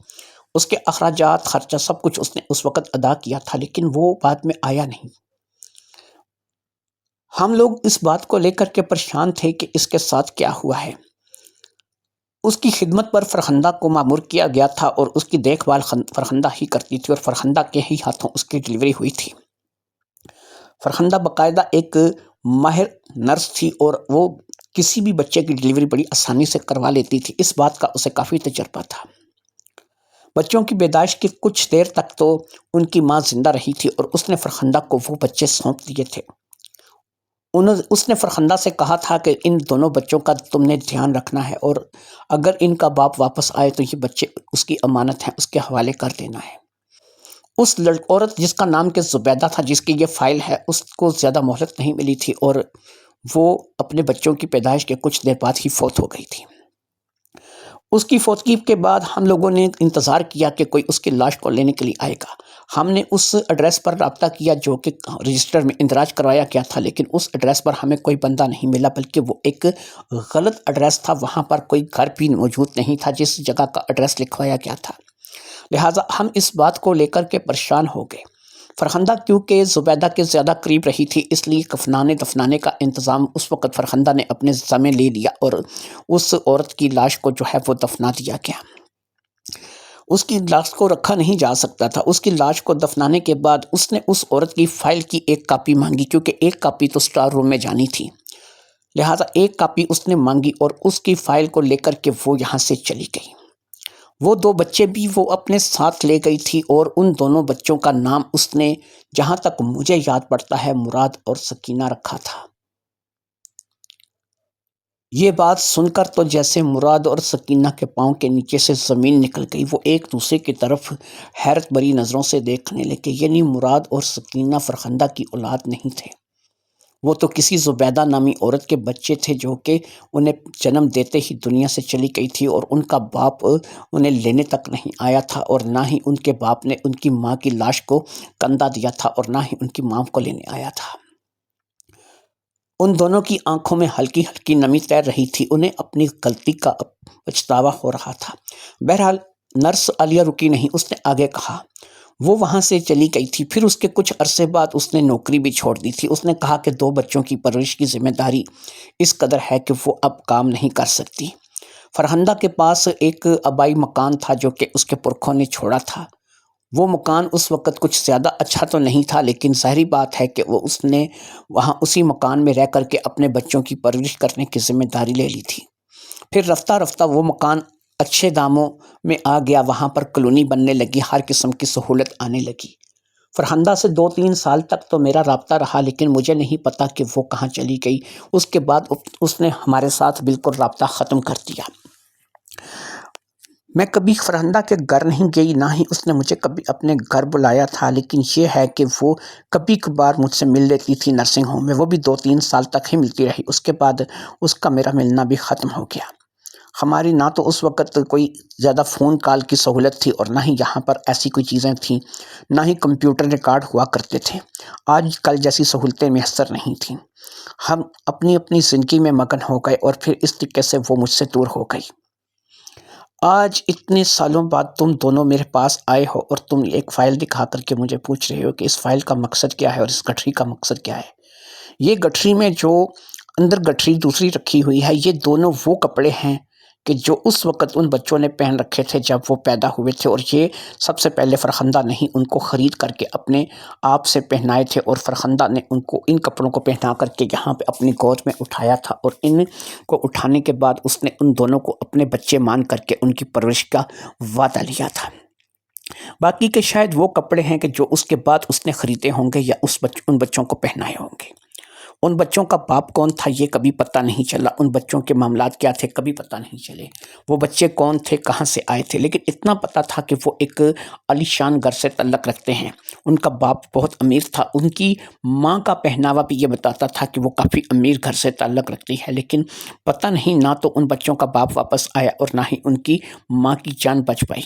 اس کے اخراجات، خرچہ سب کچھ اس نے اس وقت ادا کیا تھا، لیکن وہ بعد میں آیا نہیں۔ ہم لوگ اس بات کو لے کر کے پریشان تھے کہ اس کے ساتھ کیا ہوا ہے۔ اس کی خدمت پر فرخندہ کو مامور کیا گیا تھا اور اس کی دیکھ بھال فرخندہ ہی کرتی تھی اور فرخندہ کے ہی ہاتھوں اس کی ڈیلیوری ہوئی تھی۔ فرخندہ باقاعدہ ایک ماہر نرس تھی اور وہ کسی بھی بچے کی ڈیلیوری بڑی آسانی سے کروا لیتی تھی، اس بات کا اسے کافی تجربہ تھا۔ بچوں کی پیدائش کی کچھ دیر تک تو ان کی ماں زندہ رہی تھی اور اس نے فرخندہ کو وہ بچے سونپ دیے تھے۔ اس نے فرخندہ سے کہا تھا کہ ان دونوں بچوں کا تم نے دھیان رکھنا ہے اور اگر ان کا باپ واپس آئے تو یہ بچے اس کی امانت ہیں، اس کے حوالے کر دینا ہے۔ اس عورت جس کا نام کہ زبیدہ تھا، جس کی یہ فائل ہے، اس کو زیادہ مہلت نہیں ملی تھی اور وہ اپنے بچوں کی پیدائش کے کچھ دیر بعد ہی فوت ہو گئی تھی۔ اس کی فوتگی کے بعد ہم لوگوں نے انتظار کیا کہ کوئی اس کی لاش کو لینے کے لیے آئے گا۔ ہم نے اس ایڈریس پر رابطہ کیا جو کہ رجسٹر میں اندراج کروایا گیا تھا، لیکن اس ایڈریس پر ہمیں کوئی بندہ نہیں ملا، بلکہ وہ ایک غلط ایڈریس تھا۔ وہاں پر کوئی گھر بھی موجود نہیں تھا جس جگہ کا ایڈریس لکھوایا گیا تھا۔ لہٰذا ہم اس بات کو لے کر کے پریشان ہو گئے۔ فرخندہ کیونکہ زبیدہ کے زیادہ قریب رہی تھی، اس لیے کفنانے دفنانے کا انتظام اس وقت فرخندہ نے اپنے ذمہ لے لیا اور اس عورت کی لاش کو جو ہے وہ دفنا دیا گیا۔ اس کی لاش کو رکھا نہیں جا سکتا تھا۔ اس کی لاش کو دفنانے کے بعد اس نے اس عورت کی فائل کی ایک کاپی مانگی، کیونکہ ایک کاپی تو اسٹار روم میں جانی تھی، لہٰذا ایک کاپی اس نے مانگی اور اس کی فائل کو لے کر کے وہ یہاں سے چلی گئی۔ وہ 2 بچے بھی وہ اپنے ساتھ لے گئی تھی اور ان دونوں بچوں کا نام اس نے، جہاں تک مجھے یاد پڑتا ہے، مراد اور سکینہ رکھا تھا۔ یہ بات سن کر تو جیسے مراد اور سکینہ کے پاؤں کے نیچے سے زمین نکل گئی۔ وہ ایک دوسرے کی طرف حیرت بری نظروں سے دیکھنے لگے، یعنی مراد اور سکینہ فرخندہ کی اولاد نہیں تھے، وہ تو کسی زبیدہ نامی عورت کے بچے تھے جو کہ انہیں جنم دیتے ہی دنیا سے چلی گئی تھی اور ان کا باپ انہیں لینے تک نہیں آیا تھا اور نہ ہی ان کے باپ نے ان کی ماں کی لاش کو کندھا دیا تھا اور نہ ہی ان کی ماں کو لینے آیا تھا۔ ان دونوں کی آنکھوں میں ہلکی ہلکی نمی تیر رہی تھی، انہیں اپنی غلطی کا پچھتاوا ہو رہا تھا۔ بہرحال نرس عالیہ رکی نہیں، اس نے آگے کہا۔ وہ وہاں سے چلی گئی تھی، پھر اس کے کچھ عرصے بعد اس نے نوکری بھی چھوڑ دی تھی۔ اس نے کہا کہ 2 بچوں کی پرورش کی ذمہ داری اس قدر ہے کہ وہ اب کام نہیں کر سکتی۔ فرہندہ کے پاس ایک آبائی مکان تھا جو کہ اس کے پرکھوں نے چھوڑا تھا۔ وہ مکان اس وقت کچھ زیادہ اچھا تو نہیں تھا، لیکن ظاہری بات ہے کہ اس نے وہاں اسی مکان میں رہ کر کے اپنے بچوں کی پرورش کرنے کی ذمہ داری لے لی تھی۔ پھر رفتہ رفتہ وہ مکان اچھے داموں میں آ گیا، وہاں پر کالونی بننے لگی، ہر قسم کی سہولت آنے لگی۔ فرہندہ سے 2-3 سال تک تو میرا رابطہ رہا، لیکن مجھے نہیں پتا کہ وہ کہاں چلی گئی۔ اس کے بعد اس نے ہمارے ساتھ بالکل رابطہ ختم کر دیا۔ میں کبھی فرہندہ کے گھر نہیں گئی، نہ ہی اس نے مجھے کبھی اپنے گھر بلایا تھا، لیکن یہ ہے کہ وہ کبھی کبھار مجھ سے مل لیتی تھی نرسنگ ہوم میں، وہ بھی 2-3 سال تک ہی ملتی رہی۔ اس کے بعد اس کا میرا ملنا بھی ختم ہو گیا۔ ہماری نہ تو اس وقت کوئی زیادہ فون کال کی سہولت تھی اور نہ ہی یہاں پر ایسی کوئی چیزیں تھیں، نہ ہی کمپیوٹر ریکارڈ ہوا کرتے تھے۔ آج کل جیسی سہولتیں میسر نہیں تھیں۔ ہم اپنی اپنی زندگی میں مگن ہو گئے اور پھر اس طریقے سے وہ مجھ سے دور ہو گئی۔ آج اتنے سالوں بعد تم دونوں میرے پاس آئے ہو اور تم ایک فائل دکھا کر کے مجھے پوچھ رہے ہو کہ اس فائل کا مقصد کیا ہے اور اس گٹھری کا مقصد کیا ہے۔ یہ گٹھری میں جو اندر گٹھری دوسری رکھی ہوئی ہے، یہ دونوں وہ کپڑے ہیں کہ جو اس وقت ان بچوں نے پہن رکھے تھے جب وہ پیدا ہوئے تھے، اور یہ سب سے پہلے فرخندہ نے ہی ان کو خرید کر کے اپنے آپ سے پہنائے تھے، اور فرخندہ نے ان کو ان کپڑوں کو پہنا کر کے یہاں پہ اپنی گود میں اٹھایا تھا، اور ان کو اٹھانے کے بعد اس نے ان دونوں کو اپنے بچے مان کر کے ان کی پرورش کا وعدہ لیا تھا۔ باقی کے شاید وہ کپڑے ہیں کہ جو اس کے بعد اس نے خریدے ہوں گے یا ان بچوں کو پہنائے ہوں گے۔ ان بچوں کا باپ کون تھا یہ کبھی پتہ نہیں چلا، ان بچوں کے معاملات کیا تھے کبھی پتہ نہیں چلے، وہ بچے کون تھے، کہاں سے آئے تھے، لیکن اتنا پتہ تھا کہ وہ ایک عالی شان گھر سے تعلق رکھتے ہیں۔ ان کا باپ بہت امیر تھا، ان کی ماں کا پہناوا بھی یہ بتاتا تھا کہ وہ کافی امیر گھر سے تعلق رکھتی ہے، لیکن پتہ نہیں نہ تو ان بچوں کا باپ واپس آیا اور نہ ہی ان کی ماں کی جان بچ پائی۔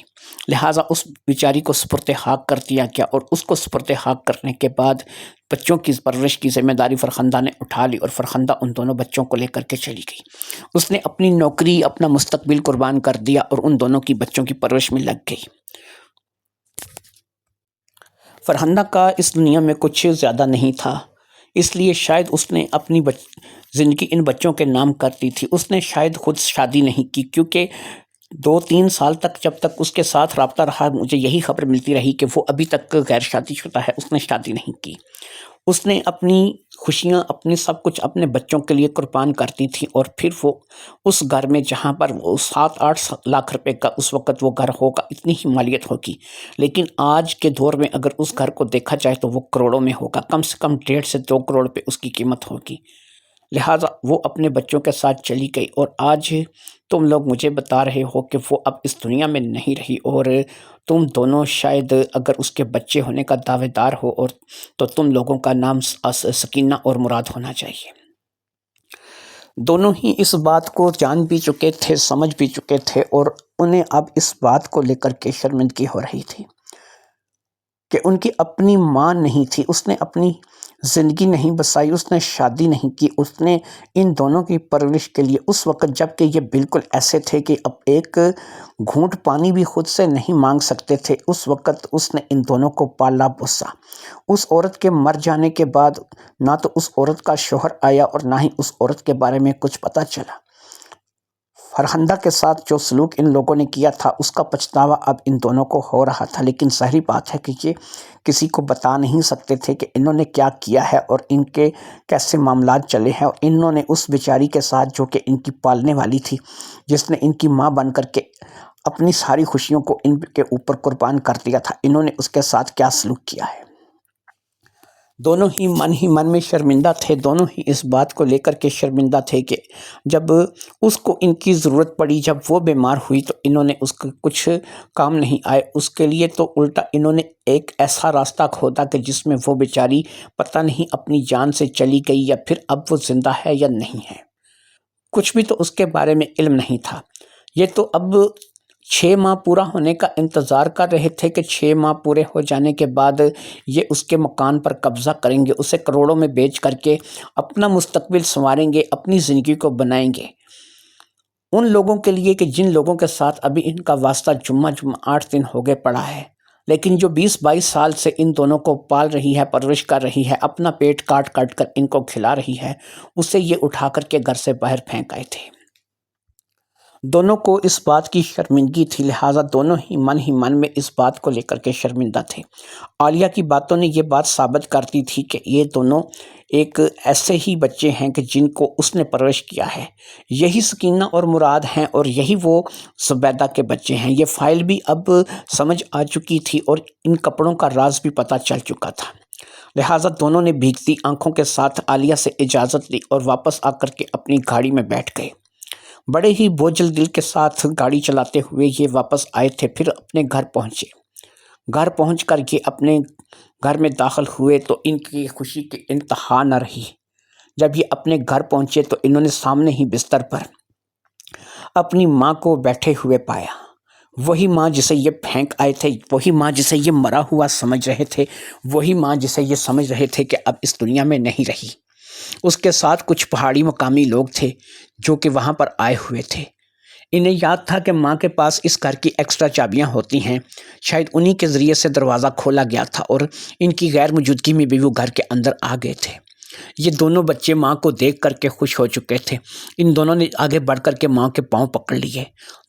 لہٰذا اس بیچاری کو سپرد خاک کر دیا گیا، اور اس کو سپرد خاک کرنے کے بعد بچوں کی پرورش کی ذمہ داری فرخندہ نے اٹھا لی، اور فرخندہ ان دونوں بچوں کو لے کر کے چلی گئی۔ اس نے اپنی نوکری، اپنا مستقبل قربان کر دیا اور ان دونوں کی بچوں کی پرورش میں لگ گئی۔ فرخندہ کا اس دنیا میں کچھ زیادہ نہیں تھا، اس لیے شاید اس نے اپنی زندگی ان بچوں کے نام کر دی تھی۔ اس نے شاید خود شادی نہیں کی، کیونکہ 2-3 سال تک جب تک اس کے ساتھ رابطہ رہا مجھے یہی خبر ملتی رہی کہ وہ ابھی تک غیر شادی شدہ ہے، اس نے شادی نہیں کی۔ اس نے اپنی خوشیاں، اپنے سب کچھ اپنے بچوں کے لیے قربان کرتی تھی، اور پھر وہ اس گھر میں جہاں پر وہ 7-8 لاکھ روپے کا اس وقت وہ گھر ہوگا، اتنی ہی مالیت ہوگی، لیکن آج کے دور میں اگر اس گھر کو دیکھا جائے تو وہ کروڑوں میں ہوگا، کم سے کم 1.5 سے 2 کروڑ پہ اس کی قیمت ہوگی۔ لہٰذا وہ اپنے بچوں کے ساتھ چلی گئی، اور آج تم لوگ مجھے بتا رہے ہو کہ وہ اب اس دنیا میں نہیں رہی، اور تم دونوں شاید اگر اس کے بچے ہونے کا دعوے دار ہو اور تو تم لوگوں کا نام سکینہ اور مراد ہونا چاہیے۔ دونوں ہی اس بات کو جان بھی چکے تھے، سمجھ بھی چکے تھے، اور انہیں اب اس بات کو لے کر کے شرمندگی ہو رہی تھی کہ ان کی اپنی ماں نہیں تھی، اس نے اپنی زندگی نہیں بسائی، اس نے شادی نہیں کی، اس نے ان دونوں کی پرورش کے لیے اس وقت جب کہ یہ بالکل ایسے تھے کہ اب ایک گھونٹ پانی بھی خود سے نہیں مانگ سکتے تھے، اس وقت اس نے ان دونوں کو پالا پوسا۔ اس عورت کے مر جانے کے بعد نہ تو اس عورت کا شوہر آیا اور نہ ہی اس عورت کے بارے میں کچھ پتہ چلا۔ فرخندہ کے ساتھ جو سلوک ان لوگوں نے کیا تھا اس کا پچھتاوا اب ان دونوں کو ہو رہا تھا، لیکن ظاہری بات ہے کہ یہ کسی کو بتا نہیں سکتے تھے کہ انہوں نے کیا کیا ہے اور ان کے کیسے معاملات چلے ہیں، اور انہوں نے اس بیچاری کے ساتھ جو کہ ان کی پالنے والی تھی، جس نے ان کی ماں بن کر کے اپنی ساری خوشیوں کو ان کے اوپر قربان کر دیا تھا، انہوں نے اس کے ساتھ کیا سلوک کیا ہے۔ دونوں ہی من میں شرمندہ تھے، دونوں ہی اس بات کو لے کر کے شرمندہ تھے کہ جب اس کو ان کی ضرورت پڑی، جب وہ بیمار ہوئی تو انہوں نے اس کو کچھ کام نہیں آئے، اس کے لیے تو الٹا انہوں نے ایک ایسا راستہ کھودا کہ جس میں وہ بیچاری پتہ نہیں اپنی جان سے چلی گئی یا پھر اب وہ زندہ ہے یا نہیں ہے، کچھ بھی تو اس کے بارے میں علم نہیں تھا۔ یہ تو اب 6 ماہ پورا ہونے کا انتظار کر رہے تھے کہ 6 ماہ پورے ہو جانے کے بعد یہ اس کے مکان پر قبضہ کریں گے، اسے کروڑوں میں بیچ کر کے اپنا مستقبل سنواریں گے، اپنی زندگی کو بنائیں گے۔ ان لوگوں کے لیے کہ جن لوگوں کے ساتھ ابھی ان کا واسطہ جمعہ 8 دن ہو گئے پڑا ہے، لیکن جو 20-22 سال سے ان دونوں کو پال رہی ہے، پرورش کر رہی ہے، اپنا پیٹ کاٹ کاٹ کر ان کو کھلا رہی ہے، اسے یہ اٹھا کر کے گھر سے باہر پھینک آئے تھے۔ دونوں کو اس بات کی شرمندگی تھی، لہٰذا دونوں ہی من میں اس بات کو لے کر کے شرمندہ تھے۔ عالیہ کی باتوں نے یہ بات ثابت کر دی تھی کہ یہ دونوں ایک ایسے ہی بچے ہیں کہ جن کو اس نے پرورش کیا ہے۔ یہی سکینہ اور مراد ہیں اور یہی وہ زبیدہ کے بچے ہیں۔ یہ فائل بھی اب سمجھ آ چکی تھی اور ان کپڑوں کا راز بھی پتہ چل چکا تھا، لہٰذا دونوں نے بھیگتی آنکھوں کے ساتھ عالیہ سے اجازت لی اور واپس آ کر کے اپنی گاڑی میں بیٹھ گئے۔ بڑے ہی بوجھل دل کے ساتھ گاڑی چلاتے ہوئے یہ واپس آئے تھے، پھر اپنے گھر پہنچے۔ گھر پہنچ کر کے اپنے گھر میں داخل ہوئے تو ان کی خوشی کی انتہا نہ رہی۔ جب یہ اپنے گھر پہنچے تو انہوں نے سامنے ہی بستر پر اپنی ماں کو بیٹھے ہوئے پایا، وہی ماں جسے یہ پھینک آئے تھے، وہی ماں جسے یہ مرا ہوا سمجھ رہے تھے، وہی ماں جسے یہ سمجھ رہے تھے کہ اب اس دنیا میں نہیں رہی۔ اس کے ساتھ کچھ پہاڑی مقامی لوگ تھے جو کہ وہاں پر آئے ہوئے تھے۔ انہیں یاد تھا کہ ماں کے پاس اس گھر کی ایکسٹرا چابیاں ہوتی ہیں، شاید انہی کے ذریعے سے دروازہ کھولا گیا تھا اور ان کی غیر موجودگی میں بھی وہ گھر کے اندر آ گئے تھے۔ یہ دونوں بچے ماں کو دیکھ کر کے خوش ہو چکے تھے۔ ان دونوں نے آگے بڑھ کر کے ماں کے پاؤں پکڑ لیے،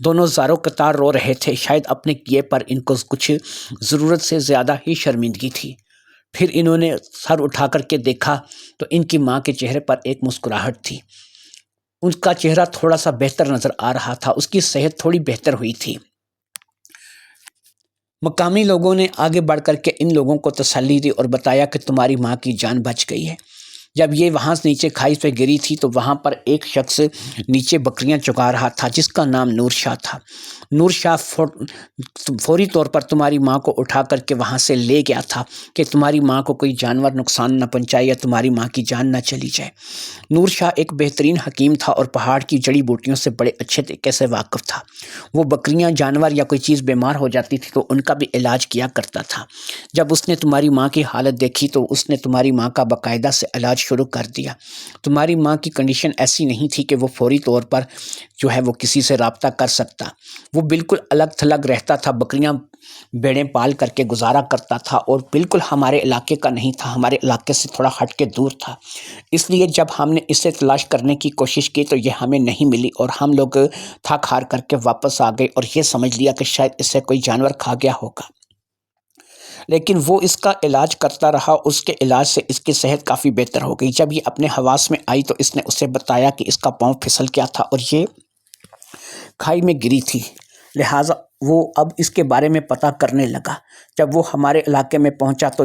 دونوں زاروں قطار رو رہے تھے، شاید اپنے کیے پر ان کو کچھ ضرورت سے زیادہ ہی شرمندگی تھی۔ پھر انہوں نے سر اٹھا کر کے دیکھا تو ان کی ماں کے چہرے پر ایک مسکراہٹ تھی، ان کا چہرہ تھوڑا سا بہتر نظر آ رہا تھا، اس کی صحت تھوڑی بہتر ہوئی تھی۔ مقامی لوگوں نے آگے بڑھ کر کے ان لوگوں کو تسلی دی اور بتایا کہ تمہاری ماں کی جان بچ گئی ہے۔ جب یہ وہاں سے نیچے کھائی پہ گری تھی تو وہاں پر ایک شخص نیچے بکریاں چگا رہا تھا جس کا نام نور شاہ تھا۔ نور شاہ فوری طور پر تمہاری ماں کو اٹھا کر کے وہاں سے لے گیا تھا کہ تمہاری ماں کو کوئی جانور نقصان نہ پہنچائے یا تمہاری ماں کی جان نہ چلی جائے۔ نور شاہ ایک بہترین حکیم تھا اور پہاڑ کی جڑی بوٹیوں سے بڑے اچھے طریقے سے واقف تھا۔ وہ بکریاں، جانور یا کوئی چیز بیمار ہو جاتی تھی تو ان کا بھی علاج کیا کرتا تھا۔ جب اس نے تمہاری ماں کی حالت دیکھی تو اس نے تمہاری ماں کا باقاعدہ سے علاج شروع کر دیا۔ تمہاری ماں کی کنڈیشن ایسی نہیں تھی کہ وہ فوری طور پر جو ہے وہ کسی سے رابطہ کر سکتا، وہ بالکل الگ تھلگ رہتا تھا، بکریاں بیڑیں پال کر کے گزارا کرتا تھا اور بالکل ہمارے علاقے کا نہیں تھا، ہمارے علاقے سے تھوڑا ہٹ کے دور تھا۔ اس لیے جب ہم نے اسے تلاش کرنے کی کوشش کی تو یہ ہمیں نہیں ملی اور ہم لوگ تھک ہار کر کے واپس آ گئے اور یہ سمجھ لیا کہ شاید اسے کوئی جانور کھا گیا ہوگا، لیکن وہ اس کا علاج کرتا رہا۔ اس کے علاج سے اس کی صحت کافی بہتر ہو گئی۔ جب یہ اپنے حواس میں آئی تو اس نے اسے بتایا کہ اس کا پاؤں پھسل گیا تھا اور یہ کھائی میں گری تھی، لہٰذا وہ اب اس کے بارے میں پتہ کرنے لگا۔ جب وہ ہمارے علاقے میں پہنچا تو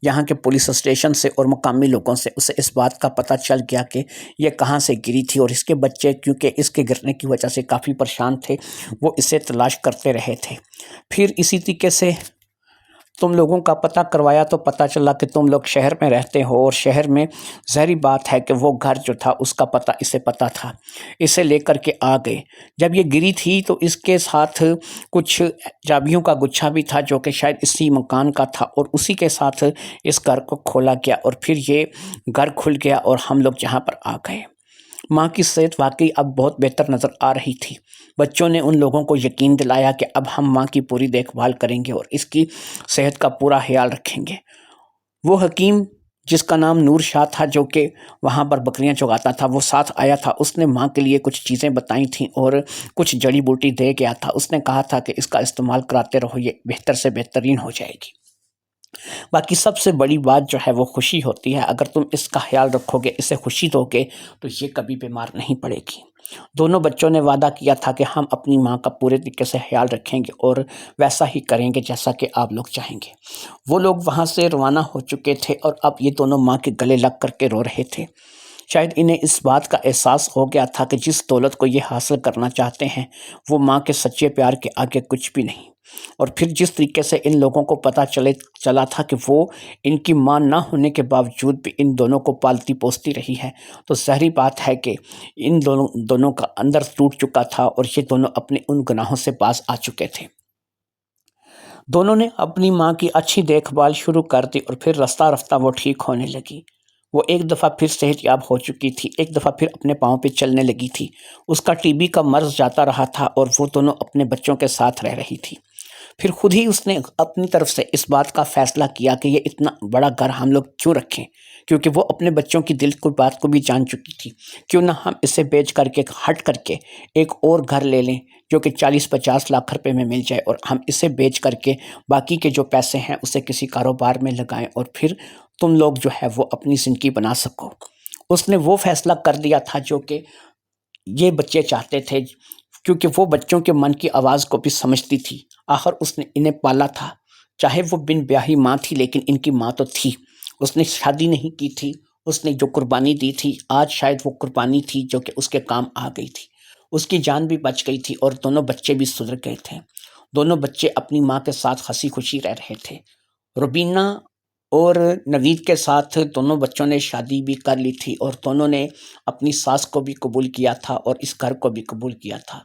یہاں کے پولیس اسٹیشن سے اور مقامی لوگوں سے اسے اس بات کا پتہ چل گیا کہ یہ کہاں سے گری تھی، اور اس کے بچے کیونکہ اس کے گرنے کی وجہ سے کافی پریشان تھے، وہ اسے تلاش کرتے رہے تھے۔ پھر اسی طریقے سے تم لوگوں کا پتہ کروایا تو پتہ چلا کہ تم لوگ شہر میں رہتے ہو اور شہر میں ظاہری بات ہے کہ وہ گھر جو تھا اس کا پتہ اسے پتہ تھا، اسے لے کر کے آ گئے۔ جب یہ گری تھی تو اس کے ساتھ کچھ چابیوں کا گچھا بھی تھا جو کہ شاید اسی مکان کا تھا، اور اسی کے ساتھ اس گھر کو کھولا گیا اور پھر یہ گھر کھل گیا اور ہم لوگ جہاں پر آ گئے۔ ماں کی صحت واقعی اب بہت بہتر نظر آ رہی تھی۔ بچوں نے ان لوگوں کو یقین دلایا کہ اب ہم ماں کی پوری دیکھ بھال کریں گے اور اس کی صحت کا پورا خیال رکھیں گے۔ وہ حکیم جس کا نام نور شاہ تھا جو کہ وہاں پر بکریاں چگاتا تھا، وہ ساتھ آیا تھا۔ اس نے ماں کے لیے کچھ چیزیں بتائی تھیں اور کچھ جڑی بوٹی دے گیا تھا۔ اس نے کہا تھا کہ اس کا استعمال کراتے رہو، یہ بہتر سے بہترین ہو جائے گی۔ باقی سب سے بڑی بات جو ہے وہ خوشی ہوتی ہے۔ اگر تم اس کا خیال رکھو گے، اسے خوشی دو گے تو یہ کبھی بیمار نہیں پڑے گی۔ دونوں بچوں نے وعدہ کیا تھا کہ ہم اپنی ماں کا پورے طریقے سے خیال رکھیں گے اور ویسا ہی کریں گے جیسا کہ آپ لوگ چاہیں گے۔ وہ لوگ وہاں سے روانہ ہو چکے تھے اور اب یہ دونوں ماں کے گلے لگ کر کے رو رہے تھے۔ شاید انہیں اس بات کا احساس ہو گیا تھا کہ جس دولت کو یہ حاصل کرنا چاہتے ہیں وہ ماں کے سچے پیار کے آگے کچھ بھی نہیں۔ اور پھر جس طریقے سے ان لوگوں کو پتہ چلا تھا کہ وہ ان کی ماں نہ ہونے کے باوجود بھی ان دونوں کو پالتی پوستی رہی ہے، تو ظاہری بات ہے کہ ان دونوں کا اندر ٹوٹ چکا تھا اور یہ دونوں اپنے ان گناہوں سے باز آ چکے تھے۔ دونوں نے اپنی ماں کی اچھی دیکھ بھال شروع کر دی اور پھر رفتہ رفتہ وہ ٹھیک ہونے لگی۔ وہ ایک دفعہ پھر صحت یاب ہو چکی تھی، ایک دفعہ پھر اپنے پاؤں پہ چلنے لگی تھی۔ اس کا ٹی بی کا مرض جاتا رہا تھا اور وہ دونوں اپنے بچوں کے ساتھ رہ رہی تھی۔ پھر خود ہی اس نے اپنی طرف سے اس بات کا فیصلہ کیا کہ یہ اتنا بڑا گھر ہم لوگ کیوں رکھیں، کیونکہ وہ اپنے بچوں کی دل کی بات کو بھی جان چکی تھی۔ کیوں نہ ہم اسے بیچ کر کے ہٹ کر کے ایک اور گھر لے لیں جو کہ 40-50 لاکھ روپے میں مل جائے، اور ہم اسے بیچ کر کے باقی کے جو پیسے ہیں اسے کسی کاروبار میں لگائیں اور پھر تم لوگ جو ہے وہ اپنی زندگی بنا سکو۔ اس نے وہ فیصلہ کر لیا تھا جو کہ یہ بچے چاہتے تھے، کیونکہ وہ بچوں کے من کی آواز کو بھی سمجھتی تھی۔ آخر اس نے انہیں پالا تھا، چاہے وہ بن بیاہی ماں تھی لیکن ان کی ماں تو تھی۔ اس نے شادی نہیں کی تھی، اس نے جو قربانی دی تھی آج شاید وہ قربانی تھی جو کہ اس کے کام آ گئی تھی۔ اس کی جان بھی بچ گئی تھی اور دونوں بچے بھی سدھر گئے تھے۔ دونوں بچے اپنی ماں کے ساتھ ہنسی خوشی رہ رہے تھے۔ روبینہ اور نوید کے ساتھ دونوں بچوں نے شادی بھی کر لی تھی اور دونوں نے اپنی ساس کو بھی قبول کیا تھا اور اس گھر کو بھی قبول کیا تھا۔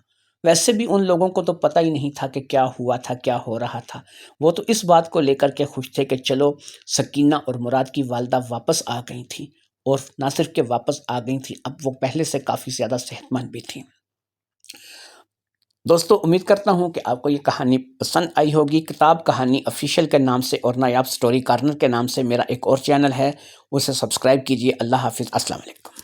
ویسے بھی ان لوگوں کو تو پتہ ہی نہیں تھا کہ کیا ہوا تھا، کیا ہو رہا تھا۔ وہ تو اس بات کو لے کر کے خوش تھے کہ چلو سکینہ اور مراد کی والدہ واپس آ گئی تھی، اور نہ صرف کہ واپس آ گئی تھی، اب وہ پہلے سے کافی زیادہ صحت مند بھی تھیں۔ دوستو، امید کرتا ہوں کہ آپ کو یہ کہانی پسند آئی ہوگی۔ کتاب کہانی آفیشیل کے نام سے اور نایاب سٹوری کارنر کے نام سے میرا ایک اور چینل ہے، اسے سبسکرائب کیجیے۔ اللہ حافظ، السلام علیکم۔